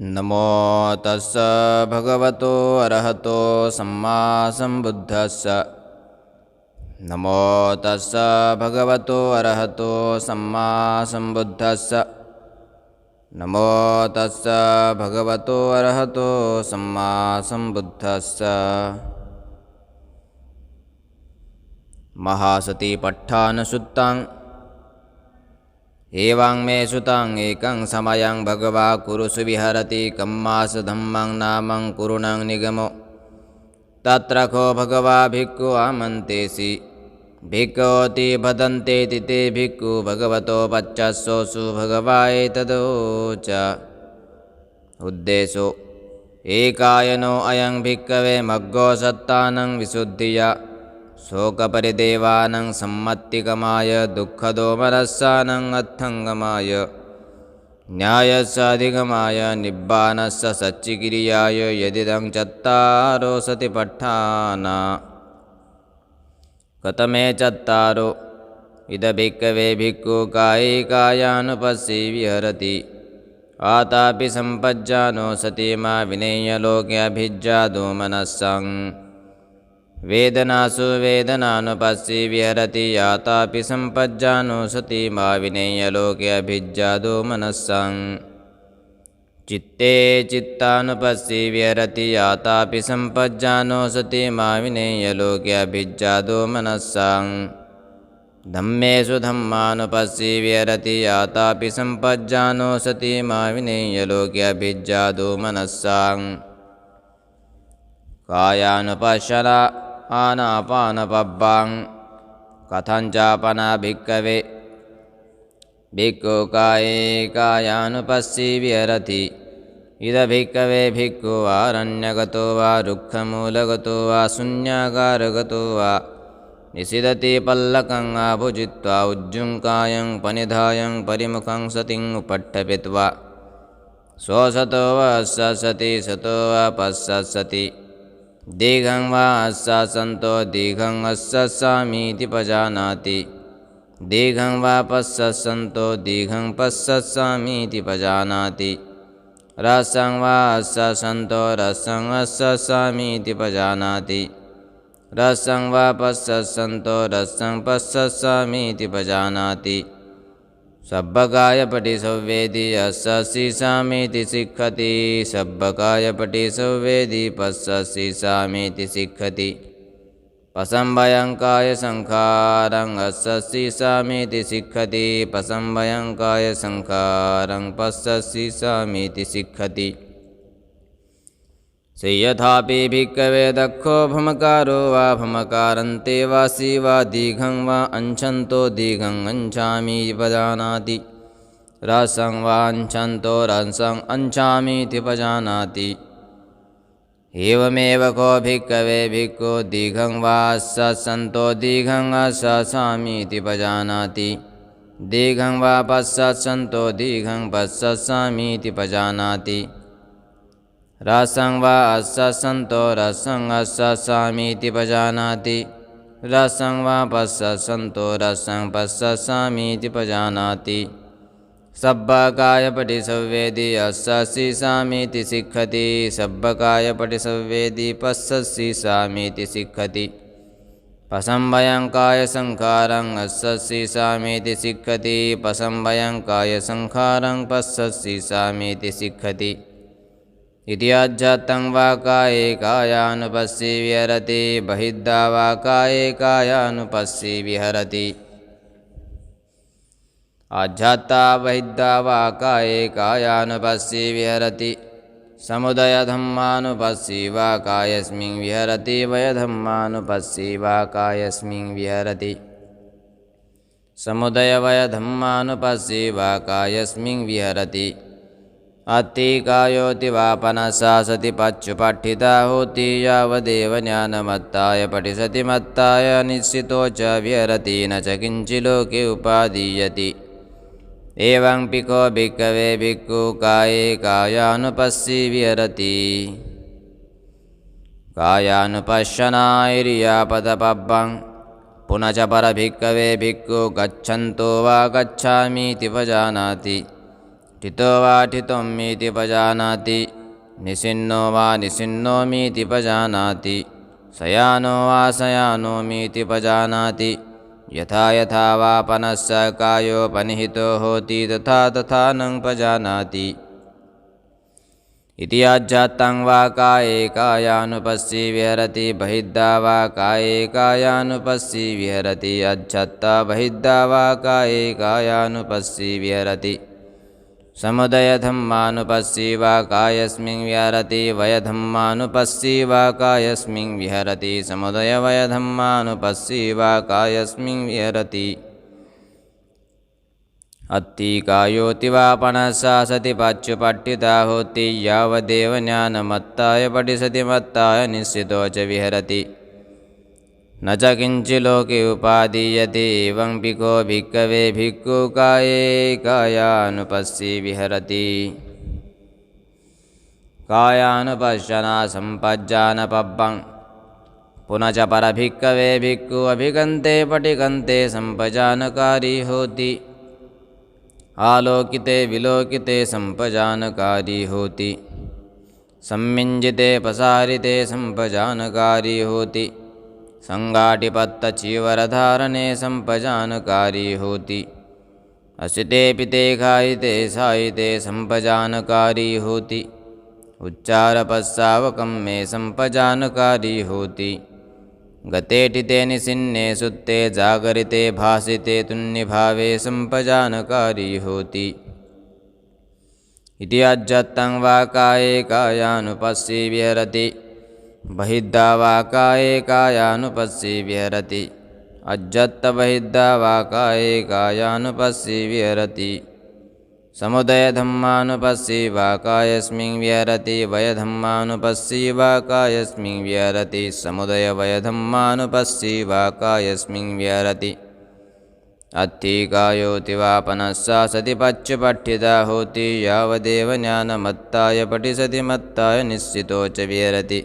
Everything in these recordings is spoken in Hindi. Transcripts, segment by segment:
नमो तस्स भगवतो अरहतो सम्मा सम्बुद्धस्स। नमो तस्स भगवतो अरहतो सम्मा सम्बुद्धस्स। नमो तस्स भगवतो अरहतो सम्मा सम्बुद्धस्स। महासतिपट्ठानसुत्तां एवं मे सुतां एकं समयं भगवा कुरुषु विहरति कम्मास धम्मं नामं कुरुणं निगमो। तत्र को भगवा भिक्खु आमन्तेसि भिक्खोति भदन्तेति ते भिक्खु भगवतो पच्चस्सोऽसु भगवा एतदोच। उद्देशो एकायनो अयं भिक्खवे मग्गो सत्तानं विशुद्धिया शोकपरिदेवानं सम्मत्तिकमाय दुःखदोमरस्सानं अर्थङ्गमाय न्यायस्य अधिगमाय निब्बानस्य सच्चिकिरियाय यदिदं चत्तारो सतिपट्ठाना। कतमे चत्तारो इद भिक्खवे भिक्खु कायिकायानुपस्सी विहरति आतापि सम्पज्जानो सति मा विनेय लोके अभिज्जादो मनस्सं। वेदनासु वेदनानुपस्सी विहरति यातापि सम्पज्जानो सति मा विनेय लोके अभिज्जादो मनस्सं। चित्ते चित्तानुपस्सी विहरति यातापि सम्पज्जानो सति मा विनेय लोके अभिज्जादो मनस्सं। धम्मेषु धम्मानुपस्सी विहरति यातापि सम्पज्जानो सति मा विनेय लोके अभिज्जादो मनस्सं। कायानुपश्यना आनापानपब्बां कथञ्चापना भिक्खवे भिक्खु काये कायानुपस्सी विहरति इद भिक्खवे भिक्खु आरण्यगतो वा रुक्षमूलगतो वा शून्यागारगतो वा निषिदति पल्लकं आभुजित्वा उज्जुङ्कायं पनिधायं परिमुखं सतिं उपट्टपित्वा स्वसतो वा सति सतो वा पश्यति दीघं वा सन्तो दीघं अस्सामीति पजानाति दीघं वा पश्यन्तो दीघं पश्यामीति पजानाति रसं वा सन्तो रसं अस्सामीति पजानाति रसं वा पश्यन्तो रसं पश्यामीति पजानाति। सब्बकायपटि संवेदी अस्सीसामीति सिक्खति सब्बकायपटि संवेदी पश्यसीसामीति सिक्खति। पसंभयं काय संखारं अस्सीसामीति सिक्खति पसंभयं काय संखारं पश्यसीसामीति सिक्खति। यथापि भिक्खवे दक्षो भमकारो वा भमकारन्ते वासी वा दीघं वा अंशन्तो दीघं अंशामि पजानाति रसं वा अंशन्तो रसं अंशामीति पजानाति। एवमेव को भिक्खवे भिक्खु दीघं वा सन्तो दीघं अस्सामीति पजानाति दीघं वा पश्यन्तो दीघं पश्यामीति पजानाति। रसं वा सन्तो रसं अस्सामीति पजानाति रसं वा पश्यन्तो रसं पश्यामीति पजानाति। सब्बकायपटि संवेदी अस्सीसामीति सिक्खति सब्बकायपटि संवेदी पश्यसीसामीति सिक्खति। पसंभयं काय संखारं अस्सीसामीति सिक्खति पसंभयं काय संखारं पश्यसीसामीति सिक्खति। इति अज्जातं वा काये कायानुपस्सी विहरति बहिद्धा वा काये कायानुपस्सी विहरति। अज्जाता बहिद्धा वा काये कायानुपस्सी विहरति समुदयधम्मानुपस्सी वा कायस्मिन् विहरति वयधम्मानुपस्सी वा कायस्मिन् विहरति। समुदयवयधम्मानुपस्सी वा कायस्मिन् विहरति। अतिकायोति वापनसा सति पच्चुपट्ठिता होति यावदेव ज्ञानमत्ताय पठिसति मत्ताय निश्चितो च विहरति न च किञ्चिलोके उपादीयति। एवं पिको भिक्खवे भिक्खु काये कायानुपस्सी विहरति कायानुपश्यनायर्यापदपब्बं पुनः च परभिक्खवे भिक्खु गच्छन्तो वा गच्छामीति पजानाति ठितो वा ठितोमीति पजानाति निसिन्नो वा निसिन्नोमीति पजानाति शयानो वा शयानोमीति पजानाति यथा यथा वा पनस्य कायोपनिहितो होति तथा तथा नं पजानाति इति अज्जातं वा काये कायानुपस्सी विहरति बहिद्धा वा काये कायानुपस्सी विहरति अज्जत्ता बहिद्धा वा काये कायानुपस्सी विहरति समुदयधम्मानुपस्सी वा कायस्मिन् विहरति वयधम्मानुपस्सी वा कायस्मिन् विहरति समुदयवयधम्मानुपस्सी वा कायस्मिन् विहरति अत्ति कायोति वा पनसा सति पच्युपट्टिता होति यावदेव ज्ञानमत्ताय पठिसति मत्ताय निश्चितो च विहरति न च किञ्चिलोके उपादीयते एवं भिक्खो भिक्खवे भिक्खु काये कायानुपस्सी विहरति कायानुपश्यना सम्पज्जानपब्बं पुनः च परभिक्खवे भिक्खु अभिगन्ते पटिगन्ते सम्पजानकारी होति आलोकिते विलोकिते सम्पजानकारी होति सम्मिञ्जिते प्रसारिते सम्पजानकारी होति संगाटिपत्तचीवरधारणे सम्पजानकारी होति असिते पिते खायिते सायिते सम्पजानकारी होति उच्चारपस्सावकं मे सम्पजानकारी होति गते ठिते निसिन्ने सुत्ते जागरिते भासिते तुन्निभावे सम्पजानकारी होति इति अज्जत्तं वा काये कायानुपस्सी विहरति बहिद्धा वा काये कायानुपस्सी विहरति अज्जत्त बहिद्धा वा काये कायानुपस्सी विहरति समुदयधम्मानुपस्सी वा कायस्मिन् विहरति वयधम्मानुपस्सी वा कायस्मिन् विहरति समुदयवयधम्मानुपस्सी वा कायस्मिन् विहरति अत्थि कायोति वा पनस्सा सति पच्युपट्ठिता होति यावदेव ज्ञानमत्ताय पठिसति मत्ताय निश्चितो च विहरति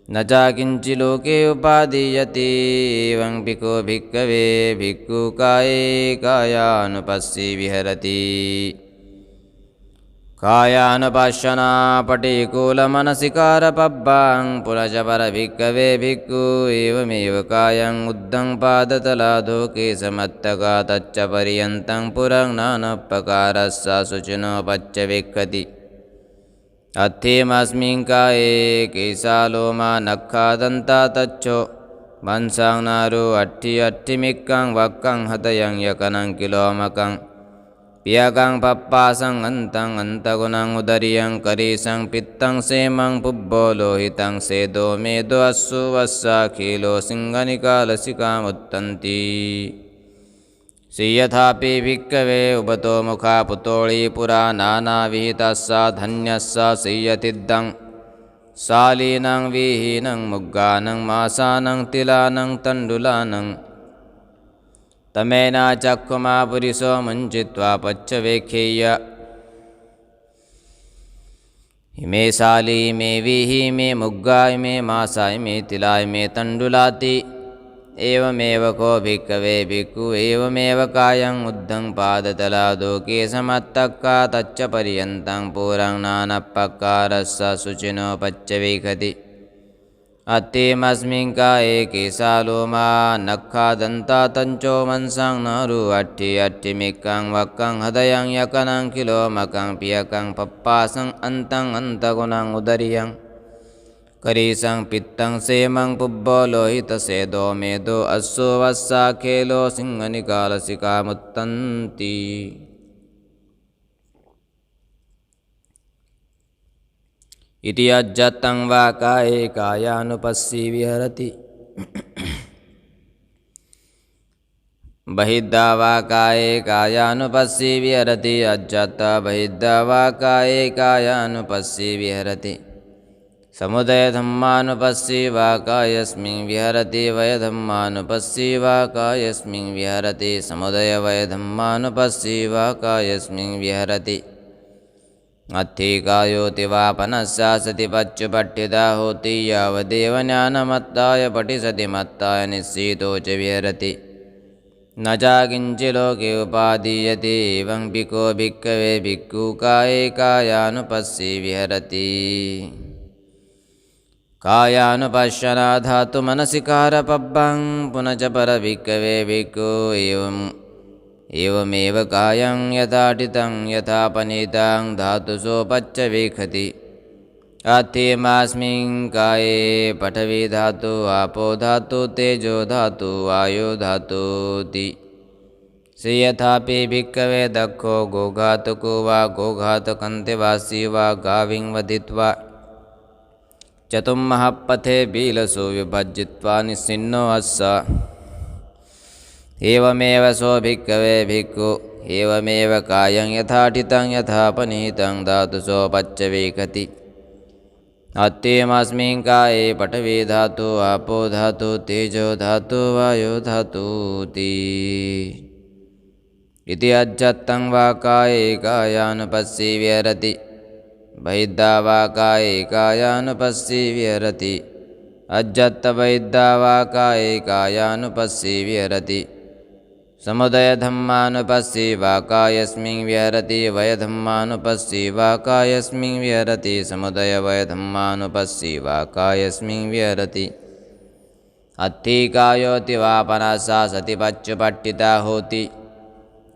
न च किञ्चिलोके उपादीयते एवं भिक्खो भिक्खवे भिक्खु काये कायानुपस्सी विहरति कायानुपश्यना पटिकूलमनसिकारपब्बां पुनः च परभिक्खवे भिक्खु एवमेव कायं उद्धं पादतलाधोके समत्तका तच्च पर्यन्तं पुरं नानपकारस्स शुचिनो पच्चविक्खति अत्थेमस्मिन् काये केशालोमा नखादन्ता तच्छो वंशां नारो अट्ठि अट्ठिमिक्कं वक्कं हतयं यकनं किलोमकं पियकं पप्पासं अन्तं अन्तगुणं उदर्यं करीसं पित्तं सेमं पुब्बो लोहितं सेदो मेदो अस्सु वस्सा खीलो सिंहनिकालसिकामुत्तन्ति यथापि भिक्खवे उबतो मुखा पुतोळी पुरा नानाविहितस्सा धन्यस्सा सीयतिद्धं शालीनं विहीनं मुग्गानं मासानं तिलानं तण्डुलानं तमेना चक्षुमा पुरिसो मुञ्चित्वा पच्चवेख्येय इमे शाली इमे विहि इमे मुग्गा इमे मासा इमे तिला इमे तण्डुलाति एवमेव को भिक्खवे भिक्खु एवमेव कायं उद्धं पादतलाधोके समत्तक्का तच्च पर्यन्तं पुरं नानपकारस्स शुचिनो पच्चविक्खति अत्थेमस्मिन् काये केशालोमा नखादन्ता तञ्चो वंशां नारु अट्ठि अट्ठिमिक्कं वक्कं हदयं यकनं किलोमकं पियकं पप्पासं अन्तं अन्तगुणं उदर्यं करीसं पित्तं सेमं पुब्बो लोहितसेदो मेदो अस्सु वस्सा खेलो सिंहनिकालसिकामुत्तन्ति इति अज्जत्तं वा काये कायानुपस्सी विहरति बहिद्धा वा काये कायानुपस्सी विहरति अज्जत्ता बहिद्धा वा काये कायानुपस्सी विहरति समुदयधम्मानुपस्सी वा कायस्मिन् विहरति वयधम्मानुपस्सी वा कायस्मिन् विहरति समुदयवयधम्मानुपस्सी वा कायस्मिन् विहरति अत्थि कायोति वा पनस्सा सति पच्युपट्ठिता होति यावदेव ज्ञानमत्ताय पठिसति मत्ताय निश्चितो च विहरति न चाकिञ्चिलोके उपादीयते एवं भिक्खो भिक्खवे भिक्खु काये कायानुपस्सी विहरति कायानुपश्यना धातु मनसि कारपब्बं पुनः च परभिक्खवे भिक्खु एवमेव कायं यथाटितं यथापनीतं धातुसोपच्च विखति अत्येमास्मिन् काये पठवी धातु आपो धातु तेजो धातु वायु धातुति से यथापि भिक्खवे दक्षो गोघातुको वा गोघातकन्तिवासी वा गाविं वदित्वा चतुम्महपथे बीलसो विभजित्वा निस्सिन्नो अस्स एवमेव सो भिक्खवे भिक्खु एवमेव कायं यथाटितं यथापनीतं धातुसोपच्च विखति अत्येमस्मिन् काये पठवी धातु आपो धातु तेजो धातु वायु धातुति इति अज्जत्तं वा काये कायानुपस्सी विहरति बहिद्धा वा काये कायानुपस्सी विहरति अज्जत्त बहिद्धा वा काये कायानुपस्सी विहरति समुदयधम्मानुपस्सी वा कायस्मिन् विहरति वयधम्मानुपस्सी वा कायस्मिन् विहरति समुदयवयधम्मानुपस्सी वा कायस्मिन् विहरति अत्थि कायोति वा पनसा सति पच्चुपट्टिता होति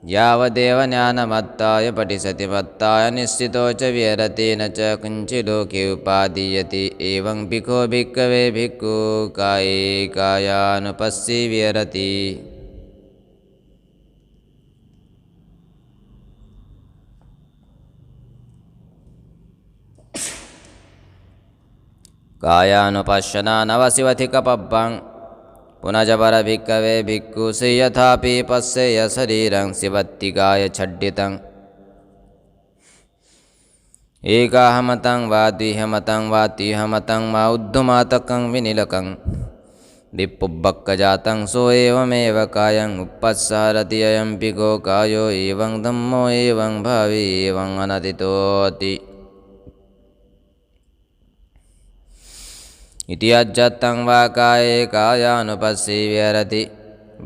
यावदेव ज्ञानमत्ताय पठिसति मत्ताय निश्चितो च विहरति न च किञ्चिलोके उपादीयते एवं भिक्खो भिक्खवे भिक्खु काये कायानुपस्सी विहरति कायानुपश्यना नवशिवधिकपब्बं पुनः च परभिक्खवे भिक्खु से यथापि पश्येय शरीरं शिवत्तिकाय छड्डितम् एकाहमतं वा द्विहमतं वा त्रिहमतं वा उद्धुमातकं विनिलकं दिप्पुब्बक्कजातं सो एवमेव कायं उपस्सरति अयं भिक्खो कायो एवं धम्मो एवं भावी एवं अनतितोति इति अज्जत्तं वा काये कायानुपस्सी विहरति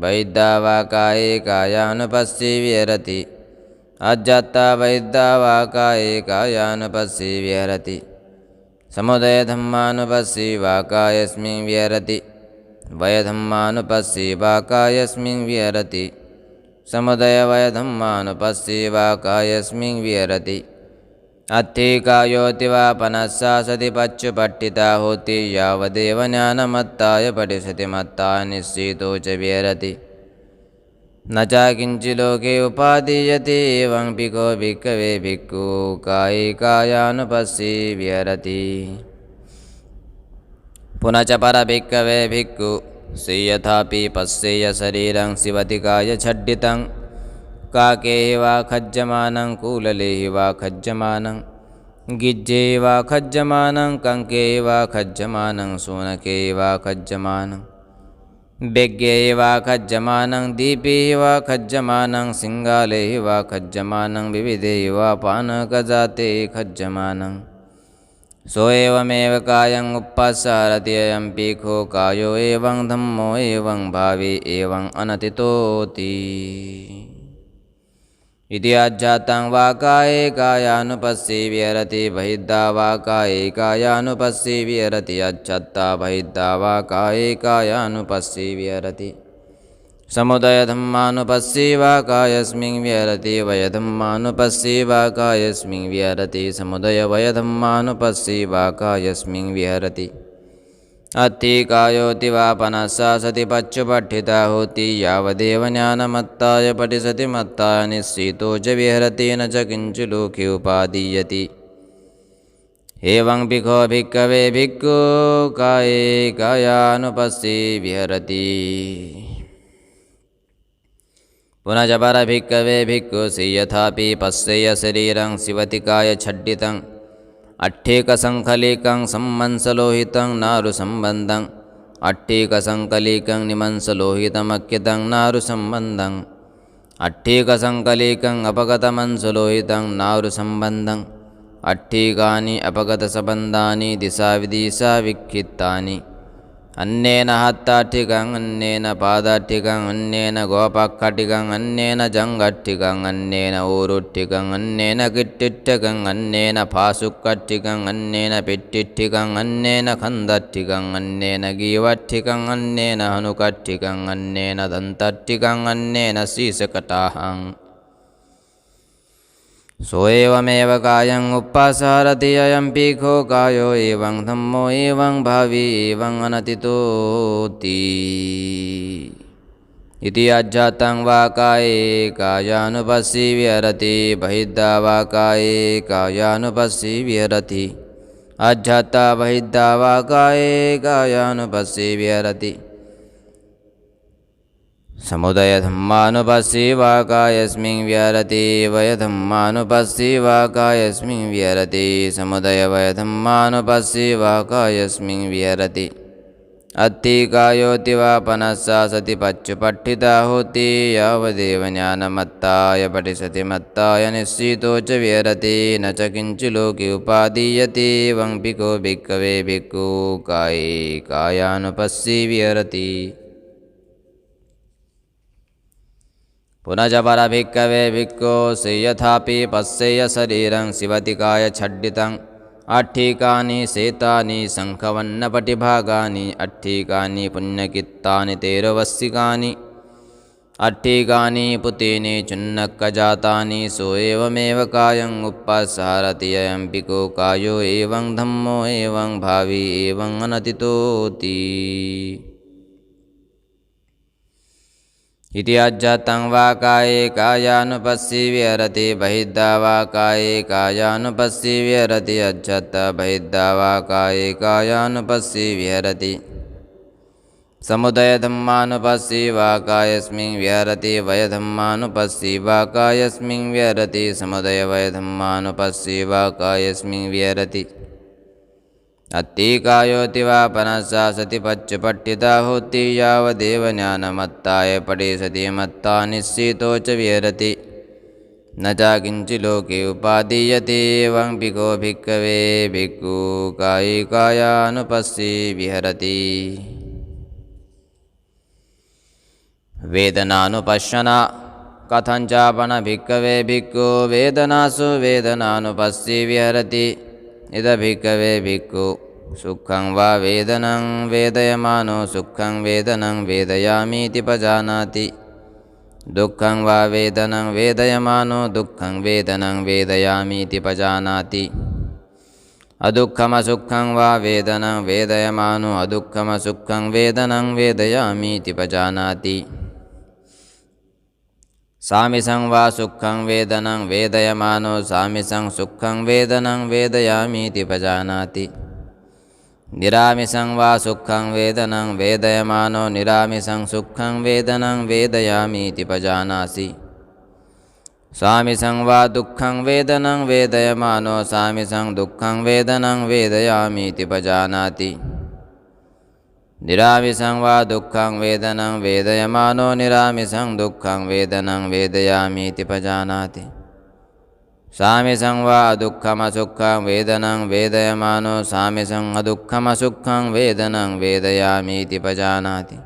बहिद्धा वा काये कायानुपस्सी विहरति अज्जत्ता बहिद्धा वा काये कायानुपस्सी विहरति समुदयधम्मानुपस्सी वा कायस्मिन् विहरति वयधम्मानुपस्सी वा कायस्मिन् विहरति समुदयवयधम्मानुपस्सी वा कायस्मिन् विहरति अत्थि कायोति वा पनसा सति पच्चुपट्टिता होति यावदेव ज्ञानमत्ताय पठिसति मत्ताय निश्चितो च विहरति न चाकिञ्चिलोके उपादीयते एवं भिक्खो भिक्खवे भिक्खु काये कायानुपस्सी विहरति पुनः च परभिक्खवे भिक्खु से यथापि पश्येय शरीरं शिवतिकाय छड्डितं काके वा खज्जमानं कूलले वा खज्जमानं गिज्जे वा खज्जमानं कंके वा खज्जमानं सूनके वा खज्जमानं बेग्गे वा खज्जमानं दीपे वा खज्जमानं सिंगाले वा खज्जमानं विविधे वा पानकजाते खज्जमानं सो एवमेव कायं उपस्सरति अयं भिक्खो कायो एवं धम्मो एवं भावी एवं अनतितोति इति अज्जातं वा काये कायानुपस्सी विहरति बहिद्धा वा काये कायानुपस्सी विहरति अज्जत्ता बहिद्धा वा काये कायानुपस्सी विहरति समुदयधम्मानुपस्सी वा कायस्मिन् विहरति वयधम्मानुपस्सी वा कायस्मिन् विहरति समुदयवयधम्मानुपस्सी वा कायस्मिन् विहरति अत्थि कायोति वा पनसा सति पच्चुपट्टिता होति यावदेव ज्ञानमत्ताय पठिसति मत्ताय निश्चितो च विहरति न च किञ्चिलोके उपादीयते एवं भिक्खो भिक्खवे भिक्खु काये कायानुपस्सी विहरति पुनः च परभिक्खवे भिक्खु से यथापि पश्येय शरीरं शिवतिकाय छड्डितं अट्ठेकसङ्कलिकं सम्मंसलोहितं नारुसम्बन्धं अट्ठेकसङ्कलिकं निमंसलोहितमक्यतं नारुसम्बन्धं अट्ठेकसङ्कलिकं अपगतमंसलोहितं नारुसम्बन्धं अट्ठेकानि अपगतसम्बन्धानि दिशाविदिशा विक्षिप्तानि अन्नेन हत्ताट्टिकं अन्नेन पादाट्टिकं अन्नेन गोपक्खट्टिकं अन्नेन जङ्गट्टिकं अन्नेन ऊरुट्टिकं अन्नेन किट्टिट्टिकं अन्नेन फासुक्कट्टिकं अन्नेन पिट्टिट्टिकं अन्नेन खन्दट्टिकं अन्नेन गीवट्टिकं अन्नेन हनुकट्टिकं अन्नेन दन्तट्टिकं अन्नेन शीर्षकटाहं सो एवमेव कायं उपासारति अयं पीखो कायो एवं धम्मो एवं भावी एवं अनतितोति इति अज्जातं वा काये कायानुपस्सी विहरति बहिद्धा वा काये कायानुपस्सी विहरति अज्जाता बहिद्धा वा काये कायानुपस्सी विहरति समुदयधम्मानुपस्सी वा कायस्मिन् विहरति वयधम्मानुपस्सी वा कायस्मिन् विहरति समुदयवयधम्मानुपस्सी वा कायस्मिन् विहरति अत्ति कायोति वा पनस्सा सति पच्चुपट्ठिता होति यावदेव ज्ञानमत्ताय पठिसति मत्ताय निश्चितो च विहरति न च किञ्चि लोके उपादीयते एवं भिक्खो भिक्खवे भिक्खु काये कायानुपस्सी विहरति पुनः परभिक्खवे भिक्खो यथापि पश्येय शरीरं शिवति कायछड्डितं अट्ठिकानि शेतानि शङ्खवर्णपटिभागानि अट्ठिकानि पुण्यकित्तानि तेरवस्सिकानि अट्ठिकानि पुतेनि चुन्नक्कजातानि सो एवमेव कायं उपसंहरति अयं भिक्खो कायो एवं धम्मो एवं भावी एवं अनतितोति इति अज्जातं वा काये कायानुपस्सी विहरति बहिद्धा वा काये कायानुपस्सी विहरति अज्जाता बहिद्धा वा काये कायानुपस्सी विहरति समुदयधम्मानुपस्सी वा कायस्मिन् विहरति वयधम्मानुपस्सी वा कायस्मिन् विहरति समुदयवयधम्मानुपस्सी वा कायस्मिन् विहरति अत्ति कायोति वा पनस्सा सति पच्चुपट्ठिता होति यावदेव ज्ञानमत्ताय पठिसति मत्ता निश्चितो च विहरति न च किञ्चि लोके उपादीयते एवं भिक्खो भिक्खवे भिक्खु काये कायानुपस्सी विहरति वेदनानुपश्यना कथञ्चापन भिक्खवे भिक्खु वेदनासु वेदनानुपस्सी विहरति इद भिक्खवे भिक्खु सुखं वा वेदनं वेदयमानो सुखं वेदनं वेदयामीति पजानाति दुःखं वा वेदनं वेदयमानो दुःखं वेदनं वेदयामीति पजानाति अदुःखमसुखं वा वेदनं वेदयमानो अदुःखमसुखं वेदनं वेदयामीति पजानाति सामिसं वा सुखं वेदनं वेदयमानो सामिसं सुखं वेदनं वेदयामीति पजानाति निरामिसं वा सुखं वेदनं वेदयमानो निरामिसं सुखं वेदनं वेदयामीति पजानासि सामिसं वा दुःखं वेदनं वेदयमानो सामिसं दुःखं वेदनं वेदयामीति पजानाति निरामिसं वा दुःखं वेदनं वेदयमानो निरामिसं दुःखं वेदनं वेदयामीति पजानाति सामिसं वा दुःखमसुखं वेदनं वेदयमानो सामिसं अदुःखमसुखं वेदनं वेदयामीति पजानाति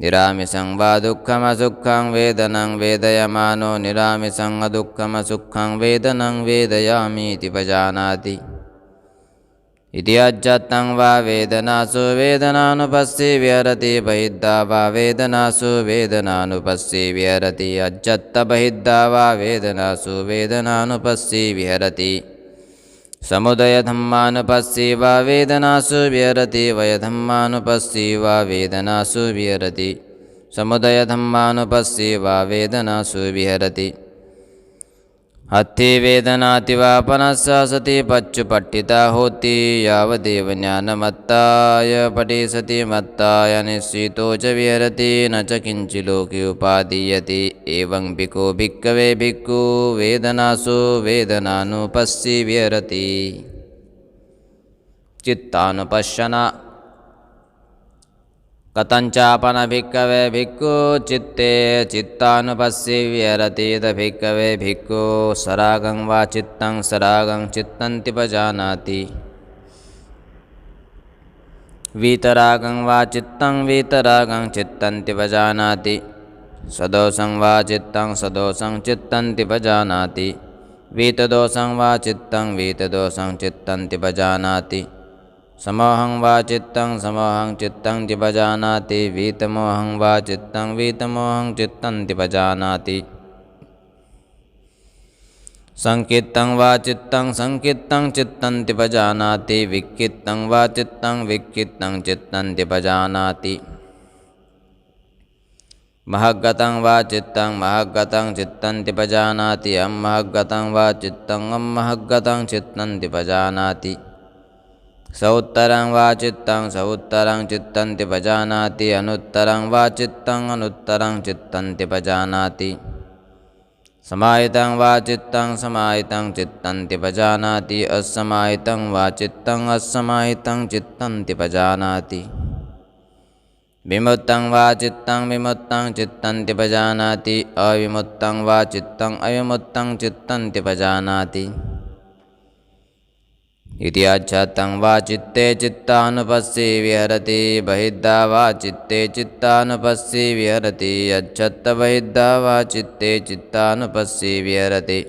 निरामिसं वा दुःखमसुखं वेदनं वेदयमानो निरामिसं अदुःखमसुखं वेदनं वेदयामीति पजानाति इति अज्जातं वा वेदनासु वेदनानुपस्सी विहरति बहिद्धा वा वेदनासु वेदनानुपस्सी विहरति अज्जत्त बहिद्धा वा वेदनासु वेदनानुपस्सी विहरति समुदयधम्मानुपस्सी वा वेदनासु विहरति वयधम्मानुपस्सी वा वेदनासु विहरति समुदयधम्मानुपस्सी वा वेदनासु विहरति अत्ति वेदनाति वा पनस्सा सति पच्चुपट्ठिता होति यावदेव ज्ञानमत्ताय पठिसति मत्ताय निश्चितो च विहरति न च किञ्चि लोके उपादीयते एवं भिक्खो भिक्खवे भिक्खु वेदनासु वेदनानुपस्सी विहरति चित्तानुपश्यना कथञ्चापन भिक्खवे भिक्खु चित्ते चित्तानुपस्सी विहरति तद् भिक्खवे भिक्खु सरागं वा चित्तं सरागं चित्तन्ति पजानाति वीतरागं वा चित्तं वीतरागं चित्तन्ति पजानाति सदोषं वा चित्तं सदोषं चित्तन्ति पजानाति वीतदोषं वा चित्तं वीतदोषं चित्तन्ति पजानाति समोहं वा चित्तं समोहं चित्तं पजानाति वीतमोहं वा चित्तं वीतमोहं चित्तन्ति पजानाति संकित्तं वा चित्तं संकित्तं चित्तन्ति पजानाति विक्कित्तं वा चित्तं विक्कित्तं चित्तन्ति पजानाति महग्गतं वा चित्तं महग्गतं चित्तन्ति पजानाति अमहग्गतं वा चित्तं अमहग्गतं चित्तन्ति पजानाति सौत्तरं वा चित्तं सौत्तरं चित्तन्ति पजानाति अनुत्तरं वा चित्तं अनुत्तरं चित्तन्ति पजानाति समाहितं वा चित्तं समाहितं चित्तन्ति पजानाति असमाहितं वा चित्तं असमाहितं चित्तन्ति पजानाति विमुक्तं वा चित्तं विमुक्तं चित्तन्ति पजानाति अविमुक्तं वा चित्तं अविमुक्तं चित्तन्ति पजानाति इति अच्छत्तं वा चित्ते चित्तानुपस्सी विहरति बहिद्धा वा चित्ते चित्तानुपस्सी विहरति अच्छत्त बहिद्धा वा चित्ते चित्तानुपस्सी विहरति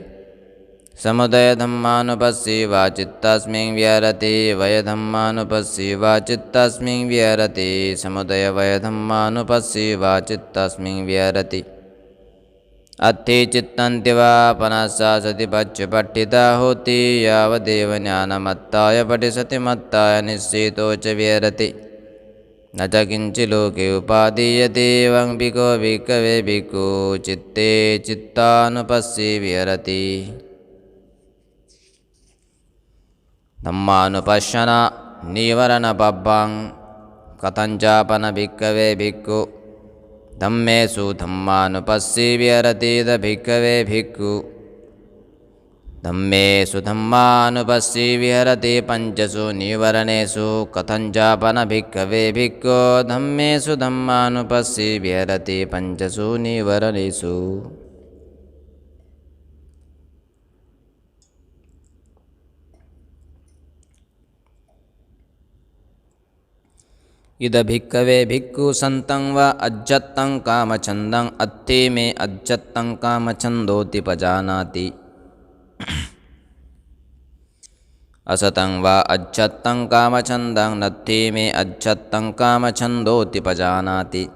समुदयधम्मानुपस्सी वा चित्तस्मिन् विहरति वयधम्मानुपस्सी वा चित्तस्मिन् विहरति समुदयवयधम्मानुपस्सी वा चित्तस्मिन् विहरति अत्थि चित्तन्ति वा पनसा सति पच्युपट्ठिता होति यावदेव ज्ञानमत्ताय पठिसति मत्ताय निश्चितो च विहरति न च किञ्चिलोके उपादीयते एवं भिको भिक्खवे भिक्खु चित्ते चित्तानुपस्सी विहरति धम्मानुपश्यन निवरणपब्बं कथञ्चापन भिक्खवे भिक्खु धम्मेषु धम्मानुपस्सी विहरति भिक्खवे भिक्खु धम्मेषु धम्मानुपस्सी विहरति पञ्चसु निवरणेषु कथञ्चापन भिक्खवे भिक्खु धम्मेषु धम्मानुपस्सी विहरति पञ्चसु निवरणेषु इद भिक्खवे भिक्खु संतं वा अज्जत्तं कामछन्दं अत्थे मे अज्जत्तं कामछन्दोति पजानाति असतं वा अज्जत्तं कामछन्दं नत्थे मे अज्जत्तं कामछन्दोति पजानाति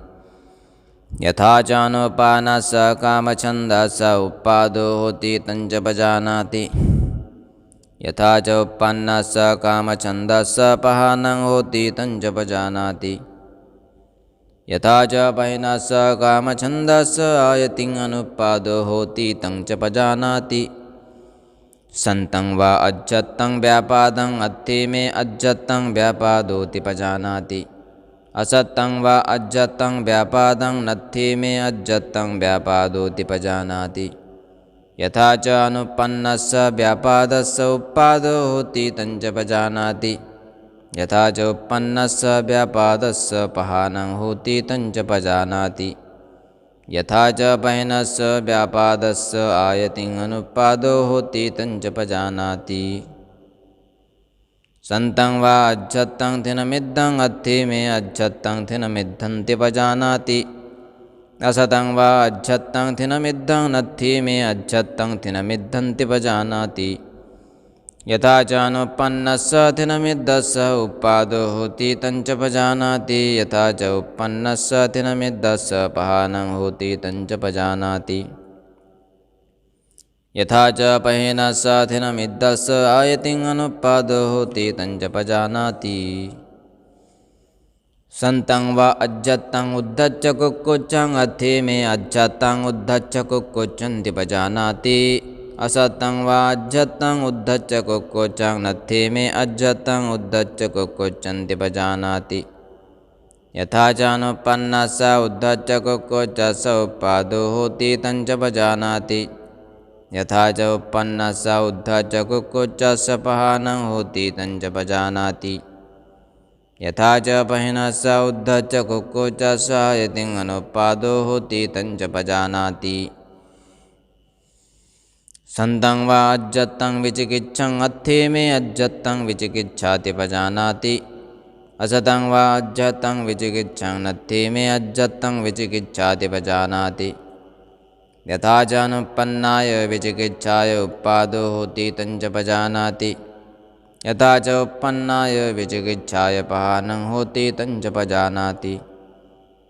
यथा चानुपानः स कामछन्दः स उत्पादो होति तञ्च पजानाति यथा च उत्पन्नः स कामछन्दः स पहानं होति तञ्च पजानाति यथा च पहिनः स कामछन्दः स आयतिं अनुत्पादो होति तञ्च पजानाति संतं वा अज्जत्तं व्यापादं अत्थे मे अज्जत्तं व्यापादोति पजानाति असत्तं वा अज्जत्तं व्यापादं नत्थे मे अज्जत्तं व्यापादोति पजानाति यथा च अनुपन्नस्य व्यापादस्य उत्पादो होति तञ्च पजानाति यथा च उत्पन्नस्य व्यापादस्य पहानं होति तञ्च पजानाति यथा च पहिनस्य व्यापादस्य आयतिं अनुत्पादो होति तञ्च पजानाति संतं वा अज्जत्तं थिनमिद्धं अत्थे मे अज्जत्तं थिनमिद्धन्ति पजानाति असतं वा अज्जत्तं थिनमिद्धं नत्थे मे अज्जत्तं थिनमिद्धन्ति पजानाति यथा चानुपन्नस्य थिनमिद्धस्य उत्पादो होति तञ्च पजानाति यथा च उत्पन्नस्य थिनमिद्धस्य पहानं होति तञ्च पजानाति यथा च पहिनस्य थिनमिद्धस्य आयतिं अनुत्पादो होति तञ्च पजानाति संतं वा अज्जत्तं उद्धच्च कुक्कुच्चं अत्थे मे अज्जत्तं उद्धच्च कुक्कुच्चन्ति पजानाति असतं वा अज्जत्तं उद्धच्च कुक्कुच्चं नत्थे मे अज्जत्तं उद्धच्च कुक्कुच्चन्ति पजानाति यथा चानुपन्नस्य उद्धच्च कुक्कुच्चस्य उत्पादो होति तञ्च पजानाति यथा च उत्पन्नस्य उद्धच्च कुक्कुच्चस्य पहानं होति तञ्च पजानाति यथा च पहिनस्य उद्धच्च कुक्कुच्चस्य आयतिं अनुत्पादो होति तञ्च पजानाति संतं वा अज्जत्तं विचिकित्सं अत्थे मे अज्जत्तं विचिकित्साति पजानाति असतं वा अज्जतं विचिकित्सां नत्थि मे अज्जतं विचिकित्साति पजानाति यथा च अनुपन्नाय विचिकित्साय उत्पादो होति तञ्च पजानाति यथा च उत्पन्नाय विचिकित्साय पहानं होति तञ्च पजानाति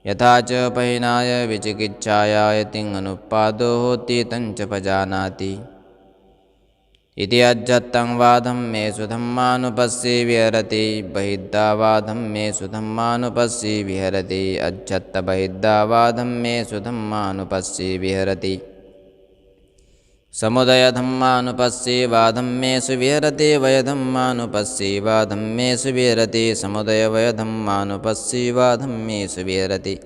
यथा च पहीनाय विचिकित्साय यतिं अनुत्पादो होति तञ्च पजानाति इति अज्जत्तं वा धम्मेषु धम्मानुपस्सी विहरति बहिद्धा वा धम्मेषु धम्मानुपस्सी विहरति अज्जत्त बहिद्धा वा धम्मेषु धम्मानुपस्सी विहरति समुदय धम्मानुपस्सी वा धम्मेषु विहरति वय धम्मानुपस्सी वा धम्मेषु विहरति समुदय वय धम्मानुपस्सी वा धम्मेषु विहरति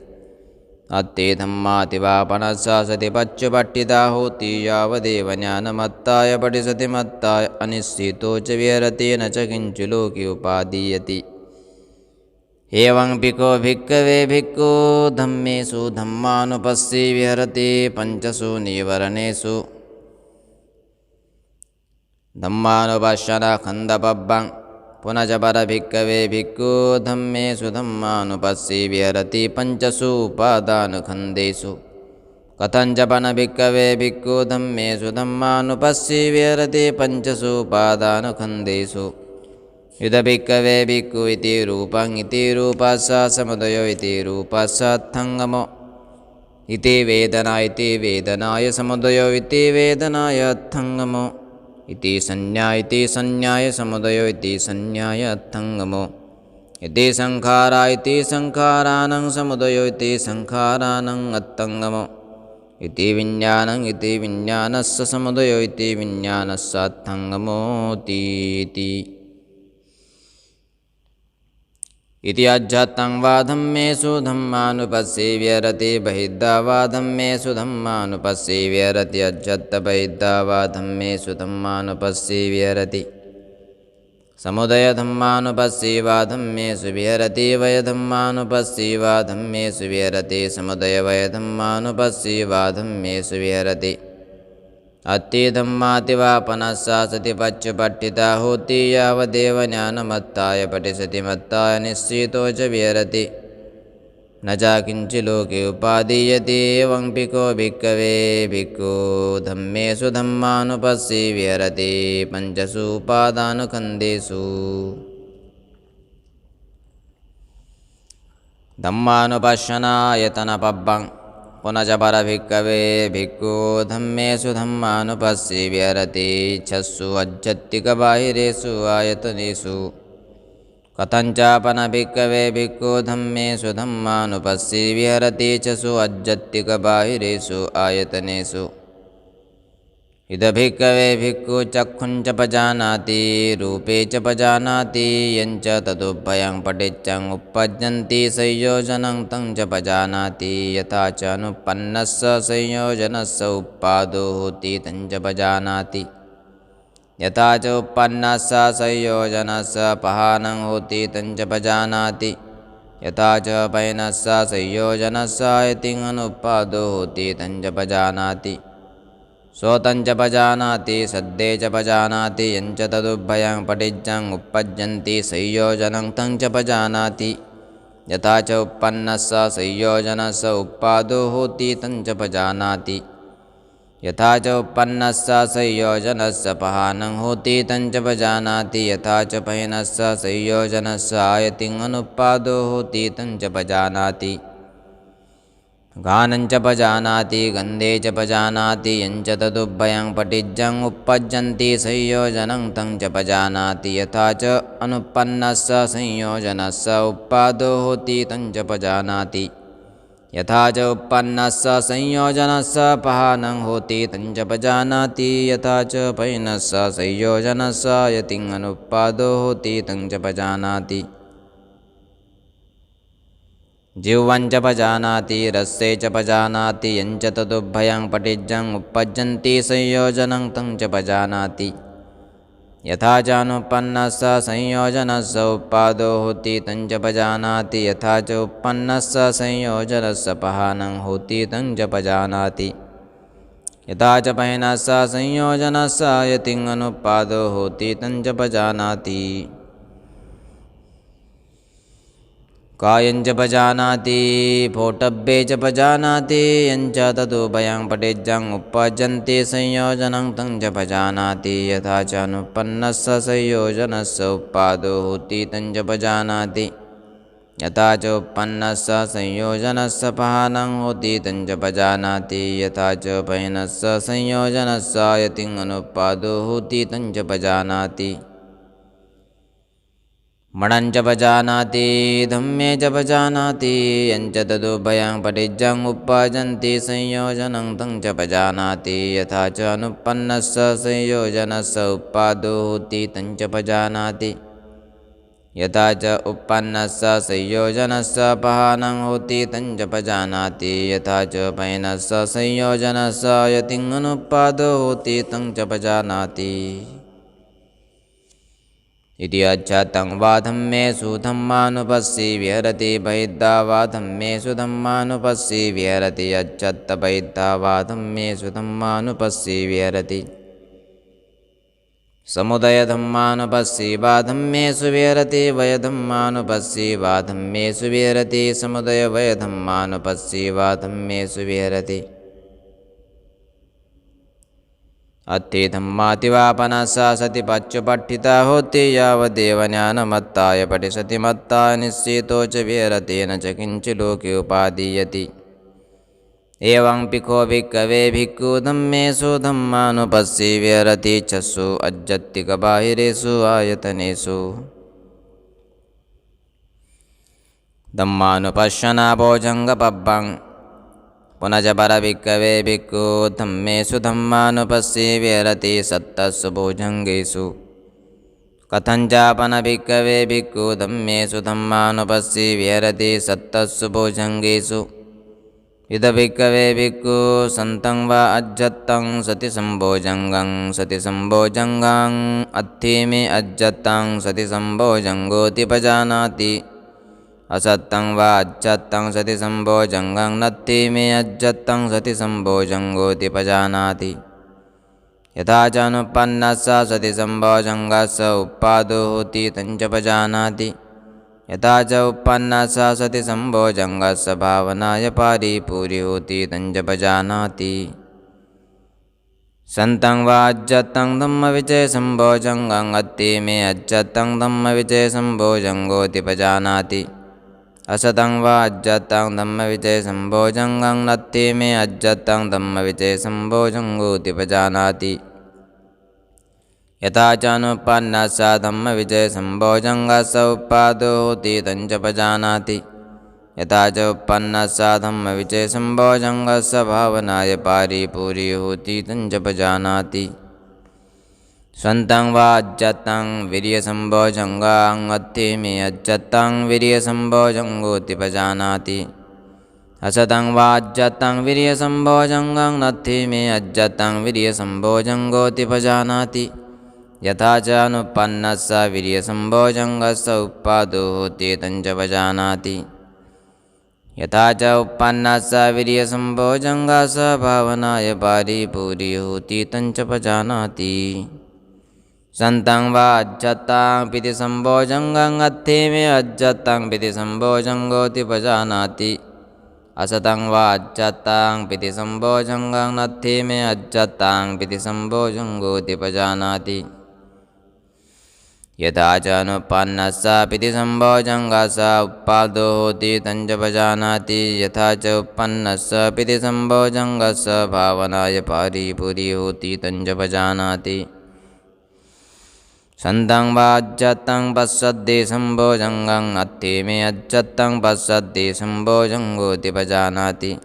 अत्ते धम्माति वा पनसा सति पच्युपट्टिता होति यावदेव ज्ञानमत्ताय पठिसति मत्ताय अनिश्चितो च विहरति न च किञ्चु लोके उपादीयति एवं पिको भिक्खवे भिक्खु धम्मेषु धम्मानुपस्सी विहरति पञ्चसु निवरणेषु धम्मानुपश्यनखन्दपब्बं पुनः च परभिक्खवे भिक्खु धम्मेषु धम्मानुपस्सी विहरति पञ्चसु उपादानखण्डेषु कथञ्च पनभिक्खवे भिक्खु धम्मेषु धम्मानुपस्सी विहरति पञ्चसु उपादानखण्डेषु युधभिक्खवे भिक्खु इति रूपं इति रूपस्य समुदयो इति रूपस्य अर्थङ्गमो इति वेदना इति वेदनाय समुदयो इति वेदनाय अर्थङ्गमो इति संज्ञाय समुदयो इति संज्ञाय अर्थङ्गमो इति संखारा इति संखारानं समुदयो इति संखारानं अर्थङ्गमो इति विज्ञानस्य समुदयो इति विज्ञानस्य अर्थङ्गमोति इति अज्जत्तं वा धम्मेषु धम्मानुपस्सी विहरति बहिद्धा वा धम्मेषु धम्मानुपस्सी विहरति अज्जत्त बहिद्धा वा धम्मेषु धम्मानुपस्सी विहरति समुदय धम्मानुपस्सी वा धम्मेषु विहरति वय धम्मानुपस्सी वा धम्मेषु विहरति समुदय वय धम्मानुपस्सी वा धम्मेषु विहरति अत्ति धम्माति वा पनसा सति पच्युपट्टिता होति यावदेव ज्ञानमत्ताय पठिसति मत्ताय निश्चितो च विहरति न च किञ्चि लोके उपादीयते एवं पिको भिक्खवे भिक्खु धम्मेषु धम्मानुपस्सी विहरति पञ्चसु उपादानखण्डेषु धम्मानुपश्यनायतनपब्बं पुनः च परभिक्खवे भिक्खु धम्मेषु धम्मानुपस्सी विहरति छस्सु अज्जत्तिकबाहिरेषु आयतनेषु कथञ्च पनभिक्खवे भिक्खु धम्मेषु धम्मानुपस्सी विहरति छसु अज्जत्तिकबाहिरेषु आयतनेषु इदभिक्खवे भिक्खु चक्षुञ्च पजानाति रूपे च पजानाति यञ्च तदुभयं पटिच्चं उपपद्यन्ति संयोजनं तं च पजानाति यथा च अनुपन्नस्य संयोजनस्य उत्पादो होति तं च पजानाति यथा च उत्पन्नस्य संयोजनस्य पहानं होति तं च पजानाति यथा च पयनस्य संयोजनस्य यतिं अनुत्पादो होति तं च पजानाति सोतं च पजानाति सद्दे च पजानाति यञ्च तदुभयं पटिज्जं उपपद्यन्ति संयोजनं तं च पजानाति यथा च उत्पन्नस्य संयोजनस्य उत्पादो होति तं च पजानाति यथा च उत्पन्नस्य संयोजनस्य पहानं होति तं च पजानाति यथा च पयनस्य संयोजनस्य आयतिं अनुत्पादो होति तं च पजानाति गानं च पजानाति गन्धे च पजानाति यञ्च तदुभयं पटिज्जं उपपद्यन्ति संयोजनं तं च पजानाति यथा च अनुत्पन्नस्य संयोजनस्य उत्पादो होति तं च पजानाति यथा च उत्पन्नस्य संयोजनस्य पहानं होति तं च पजानाति यथा च पयनस्य संयोजनस्य यतिं अनुत्पादो होति तं च पजानाति जिह्वं च पजानाति रस्ये च पजानाति यञ्च तदुभयं पटिज्जं उपपद्यन्ति संयोजनं तं च पजानाति यथा च अनुत्पन्नस्य संयोजनस्य उत्पादो होति तं च पजानाति यथा च उत्पन्नस्य संयोजनस्य पहानं होति तं च पजानाति यथा च पयनस्य संयोजनस्य यतिं अनुत्पादो होति तं च पजानाति कायं च पजानाति फोटब्बे च पजानाति यञ्च तदुभयं पठेज्जम् उपपद्यन्ते संयोजनं तं च पजानाति यथा च अनुपन्नस्य संयोजनस्य उत्पादो होति तं च पजानाति यथा च उत्पन्नस्य संयोजनस्य पहानं होति तं च पजानाति यथा च पयनस्य संयोजनस्य यतिं अनुत्पादो होति तं च पजानाति मणं च पजानाति धम्मे च पजानाति यञ्च तदुभयं पठिज्जम् उपपद्यन्ते संयोजनं तं च पजानाति यथा च अनुपन्नस्य संयोजनस्य उत्पादो होति तं च पजानाति यथा च उत्पन्नस्य संयोजनस्य पहानं होति तं च पजानाति यथा च पयनस्य संयोजनस्य यतिं अनुत्पादो होति तं च पजानाति इति अच्छतं वा धम्मेषु धम्मानुपस्सी विहरति बहिद्धा वा धम्मेषु धम्मानुपस्सी विहरति अच्छत्त बहिद्धा वा धम्मेषु धम्मानुपस्सी विहरति समुदय धम्मानुपस्सी वा धम्मेषु विहरति वय धम्मानुपस्सी वा धम्मेषु विहरति समुदय वय धम्मानुपस्सी वा धम्मेषु विहरति अत्थे धम्मातिवापनसा सति पच्चुपठिता होति यावदेव ज्ञानमत्ताय पठिसति मत्ताय निश्चितो च विहरति न च किञ्चित् लोके उपादीयति एवं पिको भिक्खवे भिक्खु धम्मेषु धम्मानुपस्सी विहरति चक्षु अज्जत्तिकबाहिरेषु आयतनेषु धम्मानुपश्यना भोजङ्गपब्बं पुनः च परभिक्खवे भिक्खु धम्मेषु धम्मानुपस्सी विहरति सत्तस्सु भुजङ्गेषु कथञ्चापनभिक्खवे भिक्खु धम्मेषु धम्मानुपस्सी विहरति सत्तस्सु भुजङ्गेषु इदभिक्खवे भिक्खु सन्तं वा अज्जत्तं सति सम्भोजङ्गं सति सम्भोजङ्गं अत्थे मे अज्जत्तं सति सम्भोजङ्गोति पजानाति असत्तं वा अज्जत्तं सति सम्भोजङ्गं नत्थे मे अज्जत्तं सति सम्भोजङ्गोति पजानाति यथा च अनुपन्नस्य सति सम्भोजङ्गस्य उत्पादो होति तं च पजानाति यथा च उत्पन्नस्य सति सम्भोजङ्गस्य भावनाय पारिपूर्य होति तं च पजानाति सन्तं वा अज्जत्तं धम्मविजय सम्भोजङ्गं अत्थे मे अज्जत्तं धम्मविजय सम्भोजङ्गोति पजानाति असतं वा अज्जत्तं धम्मविजय सम्भोजङ्गं नत्थे मे अज्जत्तं धम्मविजय सम्भोजङ्गोति पजानाति यथा च अनुपन्नस्य धम्मविजय सम्भोजङ्गस्य उत्पादो होति तं च पजानाति यथा च उत्पन्नस्य धम्मविजय सम्भोजङ्गस्य भावनाय पारिपूर्य होति तं च पजानाति सन्तं वा अज्जत्तं वीर्यसम्भोजङ्गं अत्थे मे अज्जत्तं वीर्यसम्भोजङ्गोति पजानाति असतं वा अज्जत्तं वीर्यसम्भोजङ्गं नत्थे मे अज्जत्तं वीर्यसम्भोजङ्गोति पजानाति यथा च अनुपन्नस्य वीर्यसम्भोजङ्गस्य उत्पादो होति तं च पजानाति यथा च उत्पन्नस्य वीर्यसम्भोजङ्गस्य भावनाय पारिपूर्य होति तं च पजानाति सन्तं वा अज्जत्तं पिति सम्भोजङ्गं अत्थे मे अज्जत्तं पिति सम्भोजङ्गोति पजानाति असतं वा अज्जत्तं पिति सम्भोजङ्गं नत्थे मे अज्जत्तं पिति सम्भोजङ्गोति पजानाति यथा च अनुपन्नस्य पिति सम्भोजङ्गस्य उत्पादो होति तं च पजानाति यथा च उत्पन्नस्य पिति सम्भोजङ्गस्य भावनाय पारिपूर्य होति तं च पजानाति सन्तं वा अज्जत्तं पश्यद्दे सम्भोजङ्गं अत्थे मे अज्जत्तं पश्यद्दे सम्भोजङ्गोति पजानाति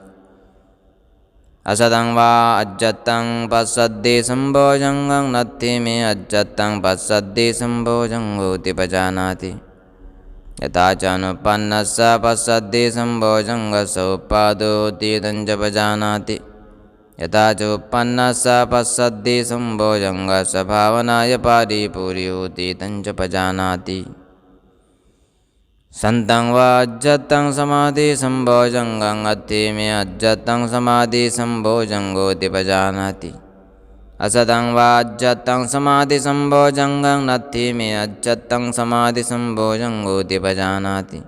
असतं वा अज्जत्तं पश्यद्दे सम्भोजङ्गं नत्थे मे अज्जत्तं पश्यद्दे सम्भोजङ्गोति पजानाति यथा च अनुपन्नस्य पश्यद्दे सम्भोजङ्गस्य उत्पादो होति तं च पजानाति यथा च उत्पन्नस्य पश्यद्दे सम्भोजङ्गस्य भावनाय पारिपूर्य होति तं च पजानाति सन्तं वा अज्जत्तं समाधि सम्भोजङ्गं अत्थे मे अज्जत्तं समाधि सम्भोजङ्गोति पजानाति असतं वा अज्जत्तं समाधि सम्भोजङ्गं नत्थे मे अज्जत्तं समाधि सम्भोजङ्गोति पजानाति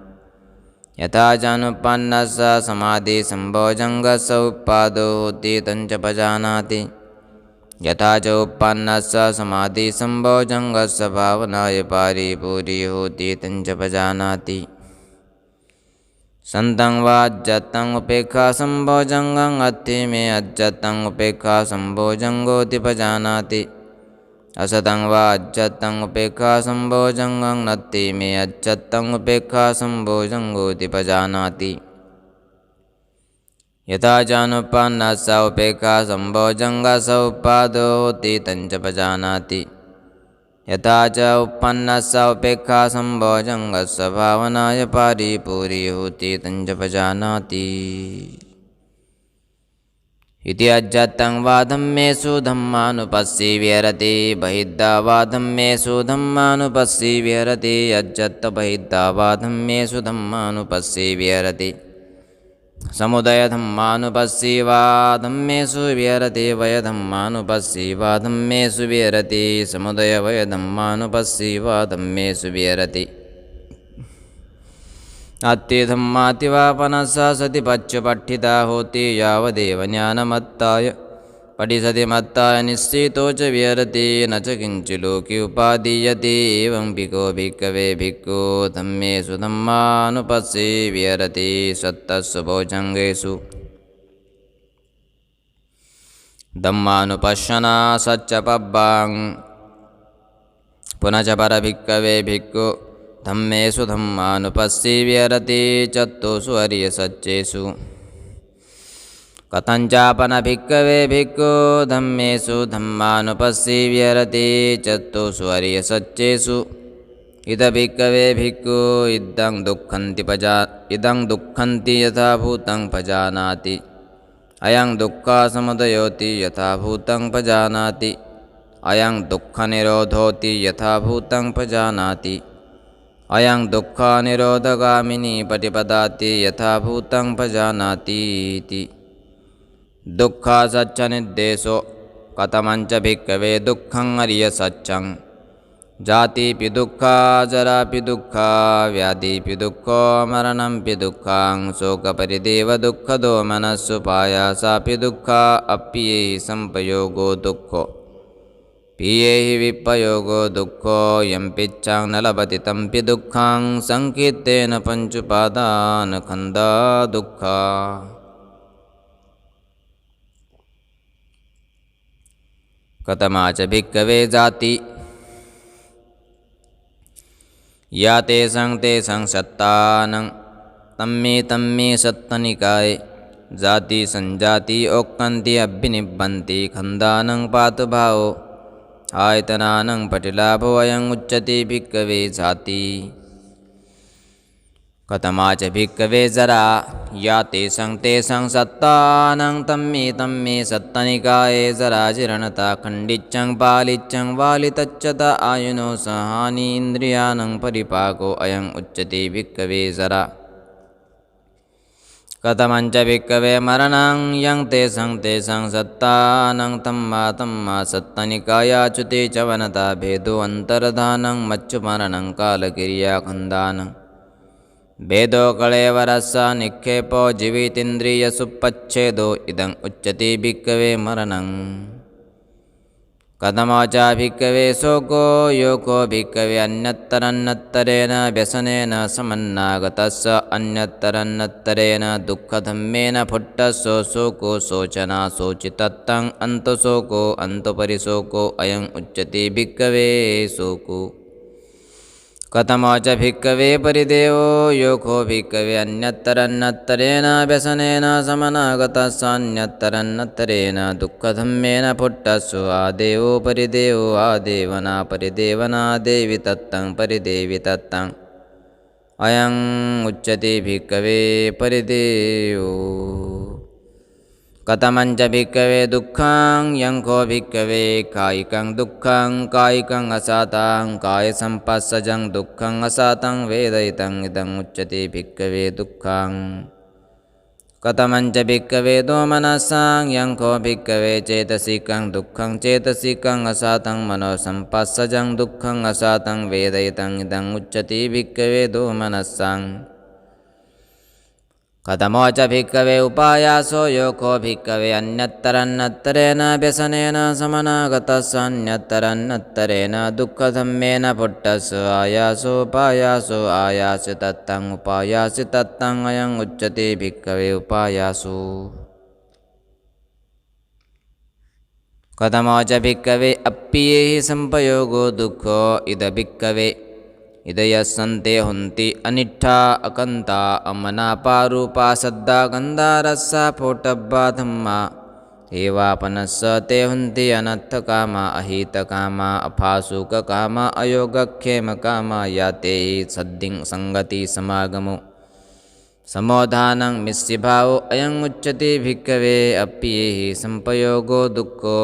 यथा चानुपन्नस्य समाधिसम्भोजङ्गस्य उत्पादो होति तञ्च पजानाति यथा च उत्पन्नस्य समाधिसम्भोजङ्गस्य भावनाय पारिपूरी होति तञ्च पजानाति संतं वा अज्जतं उपेक्षा सम्भोजङ्गं अत्थि मे अज्जतं उपेक्षा सम्भोजङ्गोति पजानाति असतं वा अज्जतं उपेक्षा सम्भोजङ्गं नत्थि मे अज्जतं उपेक्षा सम्भोजङ्गोति पजानाति यथा चानुपन्नस्य उपेक्षा सम्भोजङ्गस्य उत्पादो होति तञ्च पजानाति यथा च उत्पन्नस्य उपेक्षा सम्भोजङ्गस्य भावनाय पारिपूरी होति तञ्च पजानाति इति अज्जतं वा धम्मेषु धम्मानुपस्सी विहरति बहिद्धा वा धम्मेषु धम्मानुपस्सी विहरति अज्जत् बहिद्धा वा धम्मेषु धम्मानुपस्सी विहरति समुदयधम्मानुपस्सी वा धम्मेषु विहरति वयधम्मानुपस्सी वा धम्मेषु विहरति समुदयवयधम्मानुपस्सी वा धम्मेषु विहरति अत्थिधम्माति वा पनसा सति पच्युपठिता होति यावदेव ज्ञानमत्ताय पठिसति मत्ताय निश्चितो च विहरति न च किञ्चित् लोके उपादीयते एवं भिको भिक्खवे भिक्खु धम्मेषु धम्मानुपस्सी विहरति सत्तस्सु भोजङ्गेषु धम्मानुपश्यना सच्च पब्बां पुनः च परभिक्खवे भिक्खु धम्मेषु धम्मानुपस्सी विहरति चत्तुषु अर्यसच्चेषु कथञ्चापन भिक्खवे भिक्खु धम्मेषु धम्मानुपस्सी विहरति चत्तुषु अर्यसच्चेषु इद भिक्खवे भिक्खु इदं दुःखन्ति यथा भूतं पजानाति अयं दुःखसमुदयोति यथा भूतं पजानाति अयं दुःखनिरोधोति यथा भूतं पजानाति अयं दुःखनिरोधगामिनी प्रतिपदाति यथा भूतं पजानाति इति दुःखसच्चनिर्देशो कथमञ्च भिक्खवे दुःखं अर्यसच्चं जातिपि दुःखा जरापि दुःखा व्याधिपि दुःखो मरणंपि दुःखं शोकपरिदेवदुःखदो मनस्सुपायासापि दुःखा अप्येहि संपयोगो दुःखो पियेहि विपयोगो दुःखो यं पिच्छं न लभति तंपि दुःखं संकीर्तेन पञ्चुपादानखण्डा दुःखा कथमा च भिक्खवे जाति या तेषां सत्तानं तम्मे सत्तनिकाये जाति संजाति ओक्कन्ति अभिनिबन्ति खन्दानं पातु भावो आयतनानं पटिलाभो अयं उच्यते भिक्खवे जाति कथमा च भिक्खवे जरा या तेषां सत्तानं तम्मे सत्तनिकाये जरा जीर्णता खण्डिच्चं बालिच्चं वालितच्चत आयुनो सहानि इन्द्रियाणां परिपाको अयं उच्यते भिक्खवे जरा कथमञ्च भिक्खवे मरणं यं तेषां सत्तानं तम्मा सत्तनिकायाच्युते च वनता भेदो अन्तर्धानं मच्चुमरणं कालक्रियाखण्डानं भेदो कळेवरस्य निक्षेपो जीवितेन्द्रियसुपच्छेदो इदं उच्यते भिक्खवे मरणं कथमा च भिक्खवे शोको योको भिक्खवे अन्यत्तरन्नत्तरेण व्यसनेन समन्नागतस्य अन्यत्तरन्नत्तरेण दुःखधम्मेन फुट्टस्य शोको शोचना शोचितत्तं अन्तशोको अन्तपरिशोको अयं उच्यते भिक्खवे शोको कथमा च भिक्खवे परिदेवो योको भिक्खवे अन्यत्तरन्नत्तरेण व्यसनेन समनागतस्यान्यत्तरन्नत्तरेण दुःखधम्मेन फुट्टस्सु आदेवो परिदेवो आदेवना परिदेवना देवि तत्तं परिदेवि तत्तं अयं उच्यते भिक्खवे परिदेवो कथमञ्च भिक्खवे दुःखं यंको भिक्खवे कायिकं दुःखं कायिकं असातं कायसम्पस्सजं दुःखं असातं वेदयितं इदं उच्यते भिक्खवे दुःखं कथमञ्च भिक्खवे दोमनसं यंको भिक्खवे चेतसिकं दुःखं चेतसिकं असातं मनोसम्पस्सजं दुःखं असातं वेदयितं इदं उच्यते भिक्खवे दोमनसं कथमो च भिक्खवे उपायासो योगो भिक्खवे अन्यत्तरन्नत्तरेण व्यसनेन समनागतस्य अन्यत्तरन्नत्तरेण दुःखधम्मेन पुट्टस्य आयासोपायासो आयासि तत्तं उपायासि तत्तं अयं उच्यते भिक्खवे उपायासो। कथमो च भिक्खवे अप्पियेहि संपयोगो दुःखो इद भिक्खवे इदयस्सन्ते हुन्ति अनिष्ठा अकन्ता अमनापारूपा सद्दा गन्धा रस्सा फोटब्बा धम्मा एवापनस्स ते हुन्ति अनर्थकामा अहितकामा अफासुककामा अयोगक्षेमकामा याते हि सद्दिं संगति समागमो समोधानं मिस्सिभावो अयं उच्यते भिक्खवे अप्पियेहि संपयोगो दुःखो।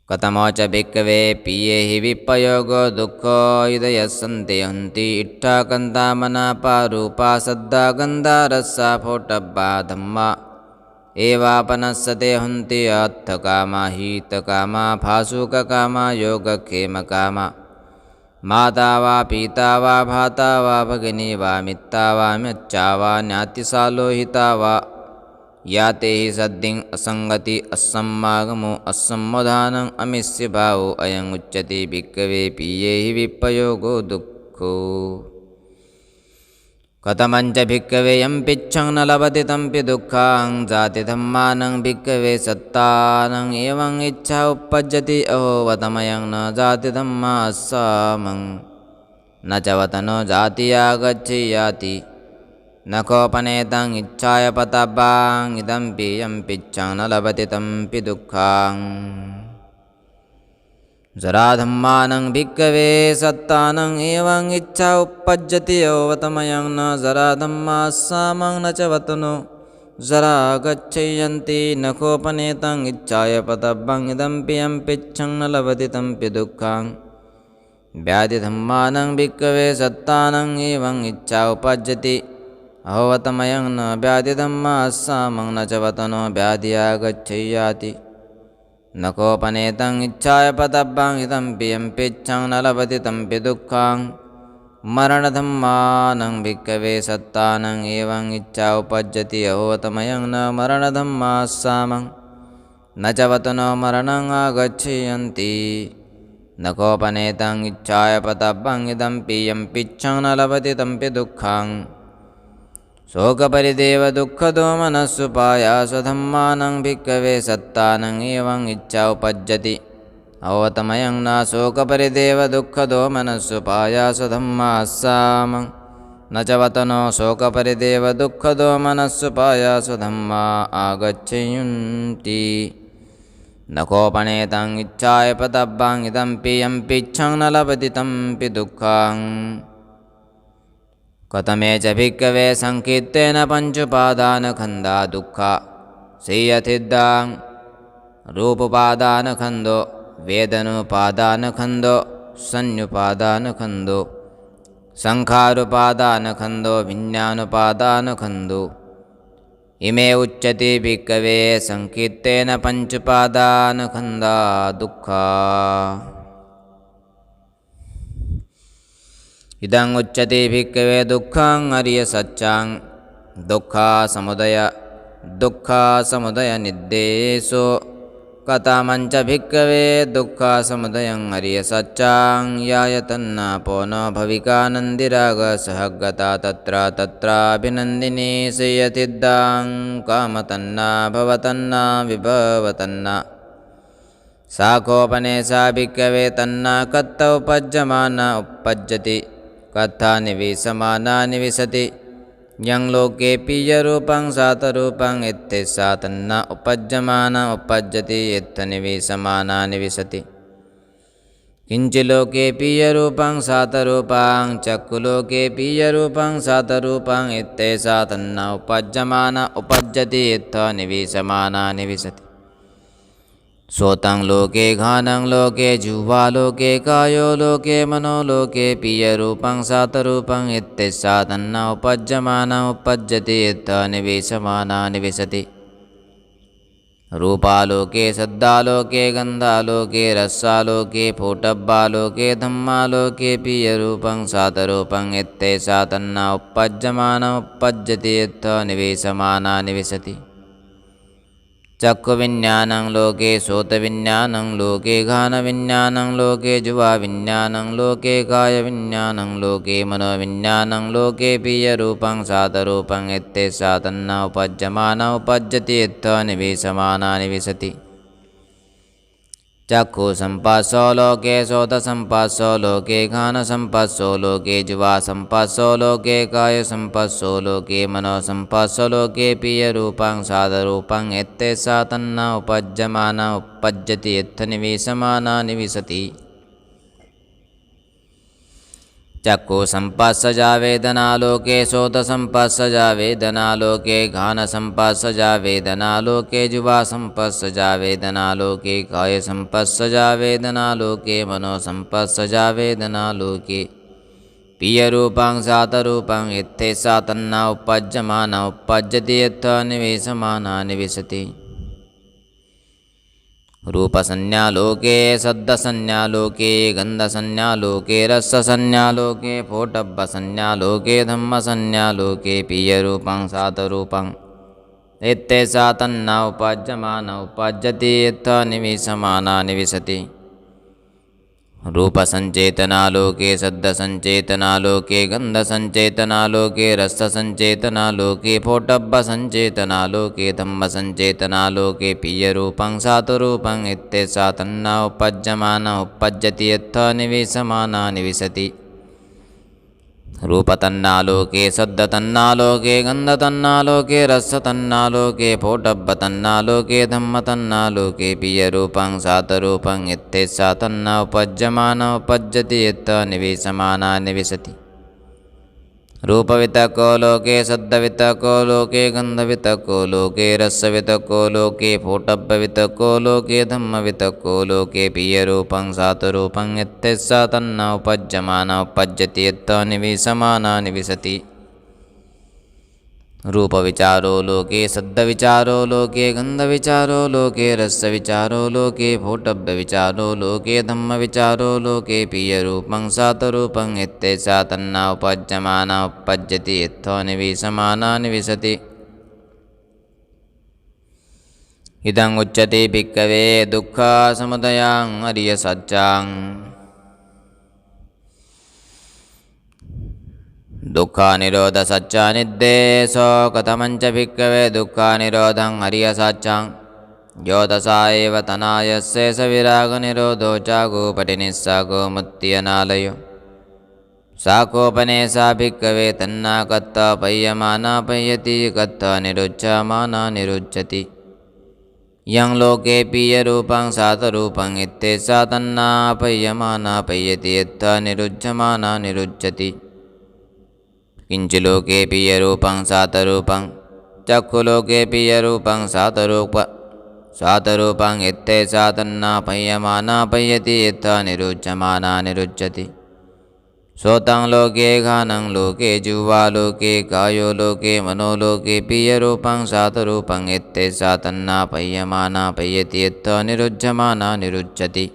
कथमो च भिक्खवे पीयेहि विपयोगो दुःखो इदयस्सन्ते हन्ति इट्ठाकन्ता मनापारूपा सद्दा गन्धा रस्सा फोटब्बा धम्मा एवापनस्सते हन्ति अर्थकामा हितकामा फासुककामा योगक्षेमकामा माता वा पीता वा भाता वा भगिनी वा मित्ता वा म्यच्चा वा ज्ञातिसालोहिता वा याते हि सद्दिं असंगति असम्मागमो असम्मोधानं अमिस्यभावो अयं उच्यते भिक्खवे पीयेहि विपयोगो दुःखो। कथमञ्च भिक्खवे यं पिच्छं न लभते तंपि दुःखं जातिधम्मानं भिक्खवे सत्तानं एवं इच्छा उपपज्यति अहो वतमयं न जातिधम्मा अस्सामं न च वतनो जातिया गच्छति न कोपनेतं इच्छाय पतब्बां इदंपि यं पिच्छं न लभते तंपि दुःखं जराधम्मानं भिक्खवे सत्तानं एवं इच्छा उपपज्यति अवतमयं न जराधम्मास्सामं न च वतनो जरा गच्छन्ति न कोपनेतं इच्छाय पतब्बं इदंपि यं पिच्छं न लभते तंपि दुःखं व्याधिधम्मानं भिक्खवे सत्तानं एवं इच्छा उपपज्यति अहोवतमयं न व्याधिधम्मास्सामं न च वतनो व्याधिया गच्छति न कोपनेतं इच्छाय पतब्बं इदंपि यं पिच्छं न लभते तंपि दुःखं मरणधम्मानं भिक्खवे सत्तानं एवं इच्छा उपपज्यति अहोवतमयं न मरणधम्मास्सामं न च वतनो मरणं आगच्छन्ति न कोपनेतं इच्छाय पतब्बं इदंपि यं पिच्छं न लभते तंपि दुःखं शोकपरिदेव दुःखदोमनस्सुपायासधम्मानं भिक्खवे सत्तानं एवं इच्छा उपपज्यति अहोवतमयं न शोकपरिदेव दुःखदोमनस्सुपायासधम्मास्सामं न च वतनो शोकपरिदेव दुःखदोमनस्सुपायासधम्मा आगच्छन्ति न कोपनेतं इच्छाय पतब्बं इदंपि यं पिच्छं न लभते तंपि दुःखं। कथमे च भिक्खवे संकीर्तेन पञ्चुपादानखण्डा दुःखा सेयथिद्दां रूपपादानखण्डो वेदनुपादानखण्डो संयुपादानखण्डो संखारुपादानखण्डो विज्ञानुपादानखण्डो इमे उच्यते भिक्खवे संकीर्तेन पञ्चुपादानखण्डा दुःखा। इदं उच्यते भिक्खवे दुःखं अरियसच्चां दुःखसमुदयनिर्देशो कथमञ्च भिक्खवे दुःखसमुदयं अरियसच्चां यायतन्नापो न भविकानन्दिरागसहगता तत्राभिनन्दिनी सेयथिद्दां कामतन्ना भवतन्ना विभवतन्ना सा कोपनेसा भिक्खवे तन्ना कत्थ उपज्यमाना उपपज्यति कत्था निविसमाना निविशति यं लोके पीयरूपं सातरूपं इत्येषा तन्ना उपज्यमाना उपपज्यति इत्थ निविसमाना निविशति किञ्चिलोके पीयरूपं सातरूपं चक्षुलोके पीयरूपं सातरूपं इत्येषा तन्ना उपज्यमाना उपपज्यति इत्थ निविसमाना निविशति सोतं लोके घानं लोके जिह्वा लोके कायो लोके मनो लोके पीयरूपं सातरूपं इत्येषा तन्ना उपज्यमाना उपपज्यति इत्थ निविसमाना निविशति रूपालोके सद्दालोके गन्धालोके रस्सालोके फोटब्बालोके धम्मालोके पीयरूपं सातरूपं इत्येषा तन्ना उपपज्यमाना उपपज्यते यत्थ निवेशमाना निविशति चक्षुविज्ञानं लोके श्रोतविज्ञानं लोके घ्राणविज्ञानं लोके जिह्वाविज्ञानं लोके कायविज्ञानं लोके मनोविज्ञानं लोके पीयरूपं सातरूपं इत्येषा तन्ना उपपज्यमाना उपपज्यते यत्थ निवेशमाना निविशति चक्षुसम्पස්සो लोके श्रोतसम्पස්සो लोके घ्राणसम्पස්සो लोके जिह्वासम्पස්සो लोके कायसम्पස්සो लोके मनोसम्पස්සो लोके पीयरूपं सातरूपं इत्येषा तन्ना उपपज्यमाना उपपज्यते यत्थ निवेशमाना निविशति चक्षुसम्पස්සजा वेदनालोके श्रोतसम्पස්සजा वेदनालोके घ्राणसम्पස්සजा वेदनालोके जिह्वासम्पස්සजा वेदनालोके कायसम्पස්සजा वेदनालोके मनोसम्पස්සजा वेदनालोके पीयरूपं सातरूपं इत्येषा तन्ना उपपज्यमाना उपपज्यते यत्थ निवेशमाना निविशति रूपसंज्ञालोके सद्दसंज्ञालोके गन्धसंज्ञालोके रससंज्ञालोके फोटब्बसंज्ञालोके धम्मसंज्ञालोके पीयरूपं सातरूपं इत्येषा तन्ना उपपज्यमाना उपपज्यते यत्थ निवेशमाना निविशति रूपसञ्चेतनालोके सद्दसञ्चेतनालोके गन्धसञ्चेतनालोके रससञ्चेतनालोके फोटब्बसञ्चेतनालोके धम्मसञ्चेतनालोके पीयरूपं सातरूपं इत्येषा तन्ना उपपज्यमाना उपपज्यते यत्थ निवेशमाना निविशति रूपतन्नालोके सद्दतन्नालोके गन्धतन्नालोके रसतन्नालोके फोटब्बतन्नालोके धम्मतन्नालोके पीयरूपं सातरूपं इत्येषा तन्ना उपपज्यमाना उपपज्यते यत्थ निवेशमाना निविशति रूपवितको लोके सद्दवितको लोके गन्धवितको लोके रसवितको लोके फोटब्बवितको लोके धम्मवितको लोके पीयरूपं सातरूपं इत्येषा तन्ना उपपज्यमाना उपपज्यते यत्थ निवेशमाना निविशति रूपविचारो लोके सद्दविचारो लोके गन्धविचारो लोके रसविचारो लोके फोटब्बविचारो लोके धम्मविचारो लोके पीयरूपं सातरूपं इत्येषा तन्ना उपपज्यमाना उपपज्यते यत्थ निवेशमाना निविशति इदं उच्यते भिक्खवे दुःखसमुदयं अरियसत्यां दुःखनिरोधसत्या निद्देशो कथमञ्च भिक्खवे दुःखनिरोधं अरियसत्यां योतसा एव तनायस्य स विरागनिरोधो चागोपटिनिस्सागो मुक्त्यनालयो साकोपनेशा भिक्खवे तन्ना कत्था पय्यमाना पय्यति कत्था निरुच्यमाना निरुच्यति यं लोके पीयरूपं सातरूपं इत्येषा तन्ना पय्यमाना पय्यति यत्थ निरुच्यमाना निरुच्यति किञ्चिलोके पीयरूपं सातरूपं चक्षुलोके पीयरूपं सातरूपं इत्येषा तन्ना पय्यमाना पय्यति यत्थ निरुच्यमाना निरुच्यति श्रोतं लोके घ्राणं लोके जिह्वालोके कायो लोके मनोलोके पीयरूपं सातरूपं इत्येषा तन्ना पय्यमाना पय्यति यत्थ निरुच्यमाना निरुच्यति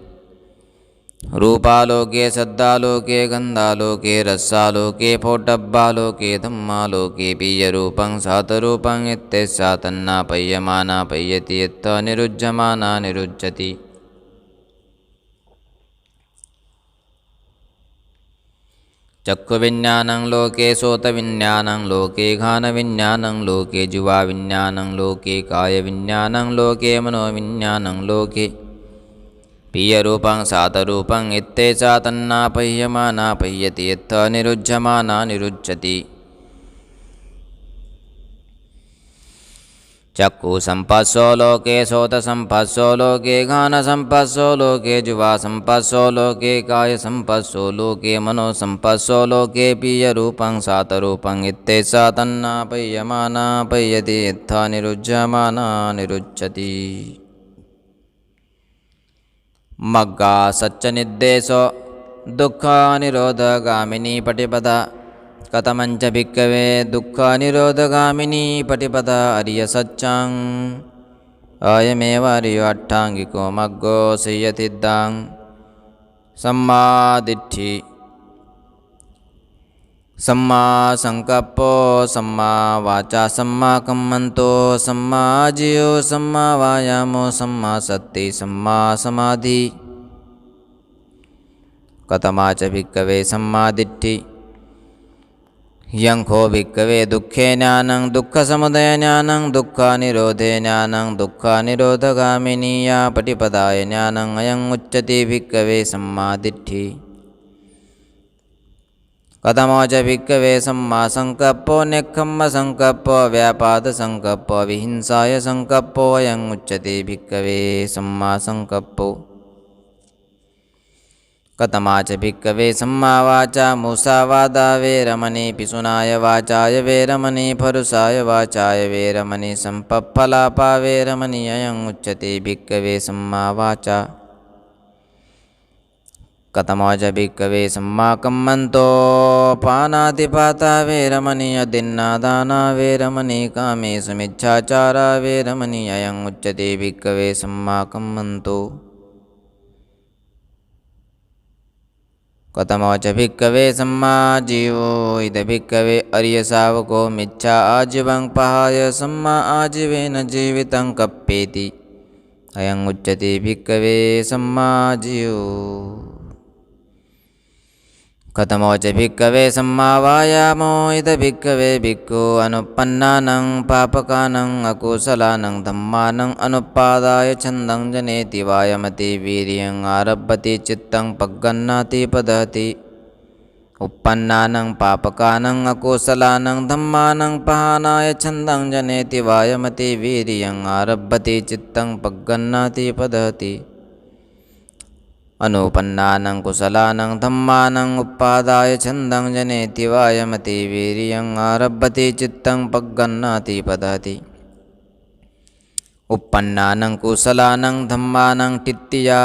रूपालोके सद्दालोके गन्धालोके रस्सालोके फोटब्बालोके धम्मालोके पीयरूपं सातरूपं इत्येषा तन्ना पय्यमाना पय्यति यत्थ निरुच्यमाना निरुच्यति चक्षुविज्ञानं लोके श्रोतविज्ञानं लोके घ्राणविज्ञानं लोके जिह्वाविज्ञानं लोके कायविज्ञानं लोके मनोविज्ञानं लोके पीयरूपं सातरूपं इत्येषा तन्ना पय्यमाना पय्यति यत्थ निरुच्यमाना निरुच्यति चक्षुसम्पස්සो लोके श्रोतसम्पස්සो लोके घ्राणसम्पස්සो लोके जिह्वासम्पස්සो लोके कायसम्पස්සो लोके मनोसम्पස්සो लोके पीयरूपं सातरूपं इत्येषा तन्ना पय्यमाना पय्यति यत्थ निरुच्यमाना निरुच्यति मग्गा सच्चनिर्देशो दुःखनिरोधगामिनी पटिपदा कथमञ्च भिक्खवे दुःखनिरोधगामिनी पटिपदा अरियसत्यां अयमेव आर्यो अट्ठाङ्गिको मग्गो सियतिद्दां सम्मादिट्ठि सम्मा संकप्पो सम्मा वाचा सम्मा कम्मन्तो सम्मा आजीयो सम्मा वायामो सम्मा सत्ति सम्मा समाधि कतमा च भिक्खवे सम्मादिट्ठि यंखो भिक्खवे दुःखे ज्ञानं दुःखसमुदय ज्ञानं दुःखनिरोधे ज्ञानं दुःखनिरोधगामिनी या पटिपदाय ज्ञानं अयं उच्यते भिक्खवे सम्मादिट्ठि कतमो च भिक्खवे सम्मा संकप्पो नेक्खम्म संकप्पो व्यापाद संकप्पो विहिंसाय संकप्पो अयं उच्यते भिक्खवे सम्मा संकप्पो कतमा च भिक्खवे सम्मा वाचा मूसावादा वेरमणि पिशुनाय वाचाय वेरमणि फरुसाय वाचाय वेरमणि सम्पप्फलापा वेरमणि अयं उच्यते भिक्खवे सम्मा वाचा कतमो च भिक्खवे सम्मा कम्मन्तो पानातिपाता वेरमणि अदिन्नादाना वेरमणि कामेषु मिच्छाचारा वेरमणि अयं उच्यते भिक्खवे सम्मा कम्मन्तो कतमो च भिक्खवे सम्मा जीवो इद भिक्खवे अर्यशावको मिच्छा आजीवं पहाय सम्मा आजीवेन जीवितं कप्पेति अयं उच्यते भिक्खवे सम्मा जीवो कतमो च भिक्खवे सम्मा वायामो इद भिक्खवे भिक्खु अनुपन्नानं पापकानं अकुशलानं धम्मानं अनुपादाय छन्दं जनेति वायमति वीर्यं आरभ्यति चित्तं पग्गन्नाति पदति उपन्नानं पापकानं अकुशलानं धम्मानं पहानाय छन्दं जनेति वायमति वीर्यं आरभ्यति चित्तं पग्गन्नाति पदति अनुपन्नानं कुशलानं धम्मानं उपादाय छन्दं जनेति वायमति वीर्यं आरभ्यति चित्तं पग्गन्नाति पदति उपन्नानं कुशलानं धम्मानं तित्तिया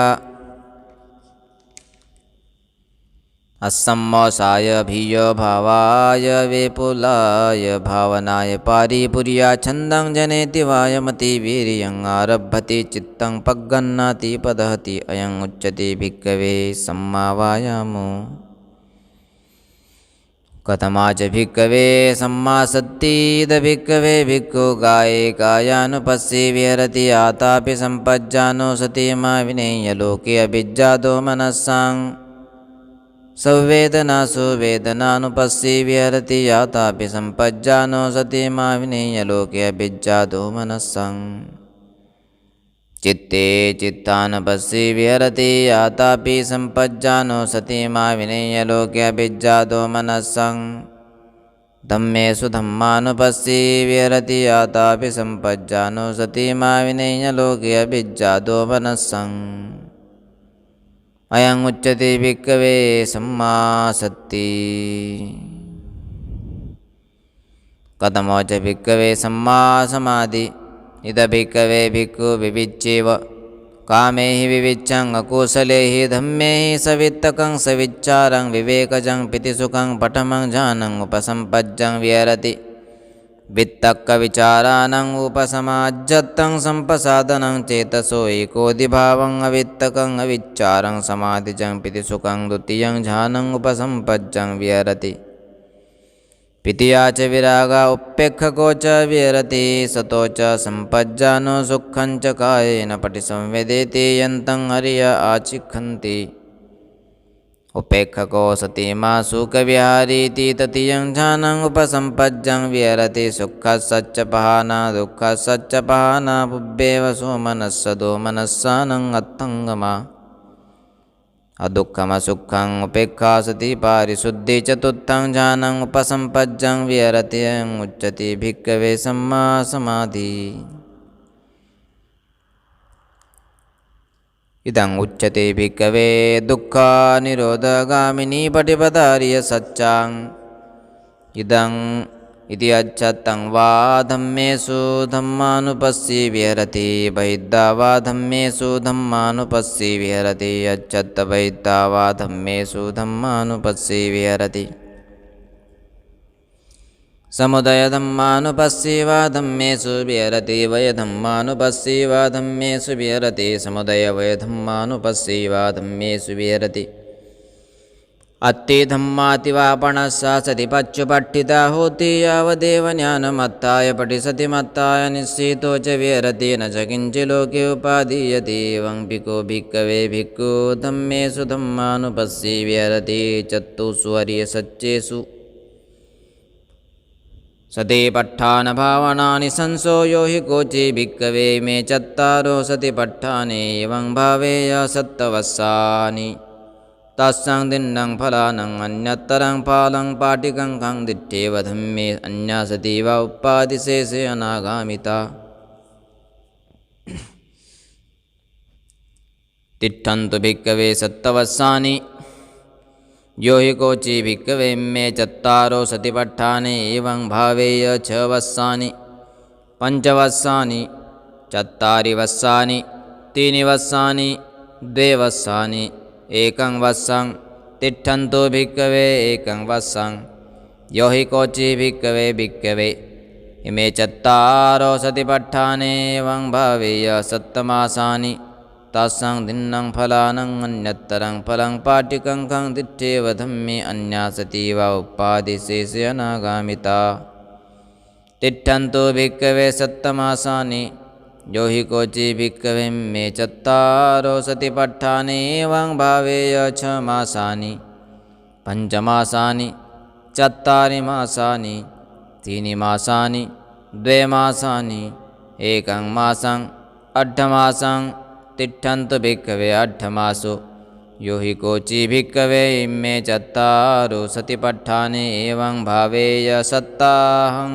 असम्मोसाय भीय भावाय वेपुलाय भावनाय पारिपुर्या छन्दं जनेति वायमति वीर्यं आरभ्यति चित्तं पग्गन्नाति पदति अयं उच्यते भिक्खवे सम्मा वायामो कतमा च भिक्खवे सम्मा सत्तिद भिक्खवे भिक्खु काये कायानुपस्सी विहरति आतापि सम्पज्जानो सति मा विनेय लोके अभिज्जातो मनस्सां सवेदनासु वेदनानुपस्सी विहरति यातापि सम्पज्जानो सति मा विनेय लोके अभिज्जातो मनस्सां चित्ते चित्तानुपस्सी विहरति यातापि सम्पज्जानो सति मा विनेय लोके अभिज्जातो मनस्सां धम्मेषु धम्मानुपस्सी विहरति यातापि सम्पज्जानो सति मा विनेय लोके अभिज्जातो मनस्सां अयं उच्यते भिक्खवे सम्मा सत्ति कतमो च भिक्खवे सम्मा समाधि इद भिक्खवे भिक्खु विविच्येव कामे हि विविच्चं अकुशले हि धम्मे हि सवित्तकं सविच्चारं विवेकजं पितिसुखं पठमं जानं उपसम्पज्जं विहरति वित्तकविचाराणाम् उपसमाज्जतं सम्पसादनं चेतसो एकोदिभावं अवित्तकं अविच्चारं समाधिजं पितिसुखं द्वितीयं ध्यानं उपसम्पज्जं विहरति पितिया च विरागा उपेक्षको च विहरति सतो च सम्पज्जानो सुखं च कायेन पटिसंवेदेति यन्तं हरिय आचिखन्ति उपेक्षको सति मा सुखविहारीति ततीयं ध्यानं उपसम्पज्जं विहरति सुखसच्चपहाना दुःखसच्चपहाना बुभ्येव सोमनस्सदो मनस्सानं अत्थङ्गमा अदुःखमसुखं उपेक्षा सति पारिशुद्धि चतुर्थं ध्यानं उपसम्पज्जं विहरति अयं उच्यते भिक्खवे सम्मा समाधि इदं उच्यते भिक्खवे दुःखनिरोधगामिनी पटिपदार्य सच्चां इदं इति अच्छतं वा धम्मेषु धम्मानुपस्सी विहरति बहिद्धा वा धम्मेषु धम्मानुपस्सी विहरति अच्छत् बहिद्धा वा धम्मेषु धम्मानुपस्सी विहरति समुदयधम्मानुपस्सीवा धम्मेषु विहरति वयधम्मानुपस्सीवा धम्मेषु विहरति समुदय वयधम्मानुपस्सीवा धम्मेषु विहरति अत्ति धम्मातिवापणस्सा सति पच्युपट्ठिता होति यावदेव ज्ञानमत्ताय पठिसति मत्ताय निश्चितो च विहरति न च किञ्चिलोके उपादीयते एवं भिक्खो भिक्खवे भिक्खु धम्मेषु धम्मानुपस्सी विहरति चत्तुषु अर्यसच्चेषु सति पट्ठानभावनानि संसो यो हि कोचि भिक्खवे मे चत्तारो सति पट्ठाने एवं भावेय सत्तवस्सानि तस्सं दिन्नं फलानं अन्यत्तरं फालं पाटिकं खं दिट्ठेव धम्मे अन्या सति वा उपादिशेषे अनागामिता तिष्ठन्तु भिक्खवे सत्तवस्सानि यो हि कोचि भिक्खवे मे चत्तारो सतिपट्ठाने एवं भावेय छ वस्सानि पञ्चवस्सानि चत्तारि वस्सानि त्रीणि वस्सानि द्वे वस्सानि एकं वस्सं तिष्ठन्तु भिक्खवे एकं वस्सं यो हि कोचि भिक्खवे भिक्खवे इमे चत्तारो सतिपट्ठाने एवं भावेय सप्तमासानि तस्सं दिन्नं फलानं अन्यत्तरं फलं पाटिकं खं दिट्ठेव धम्मे अन्या सति वा उपादिशेषे अनागामिता तिष्ठन्तु भिक्खवे सप्तमासानि यो हि कोचि भिक्खवे मे चत्तारो सतिपट्ठाने एवं भावेय छ मासानि पञ्चमासानि चत्तारि मासानि त्रीणि मासानि द्वे मासानि एकं मासं अड्ढमासं तिष्ठन्तु भिक्खवे अड्ढमासु यो हि कोचि भिक्खवे इमे चत्तारो सतिपट्ठाने एवं भावेय सप्ताहं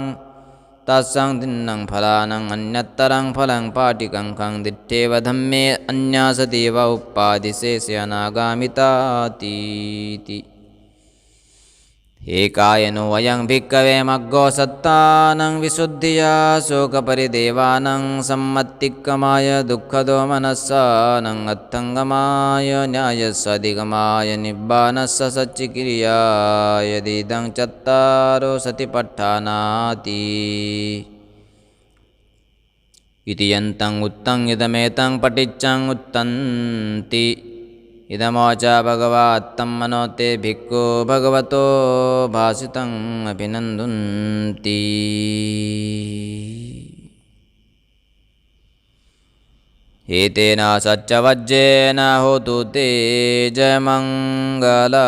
तस्सं दिन्नं फलानं अन्यत्तरं फलं पाटिकं खं दिट्ठेव धम्मे अन्या सति वा उपादिशेषे अनागामितातीति एकायनो अयं भिक्खवे मग्गो सत्तानं विशुद्धिया शोकपरिदेवानं सम्मत्तिक्कमाय दुःखदो मनस्सानं अत्थङ्गमाय न्यायस्सधिगमाय निब्बानस्य सच्चिक्रियाय यदिदं चत्तारो सतिपट्ठानाति इति यन्तं उत्तं इदमेतं पठिच्चं उत्तन्ति इदमोच भगवात्तं मनोते भिक्खु भगवतो भासितं अभिनन्दन्ति एतेन सच्चवज्जेन होतु ते जयमङ्गलं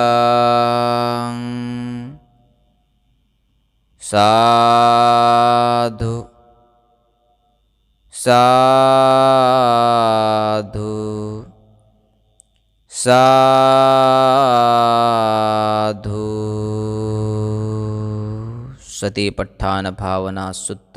साधु साधु साधु सति पट्ठान भावना सुत्त।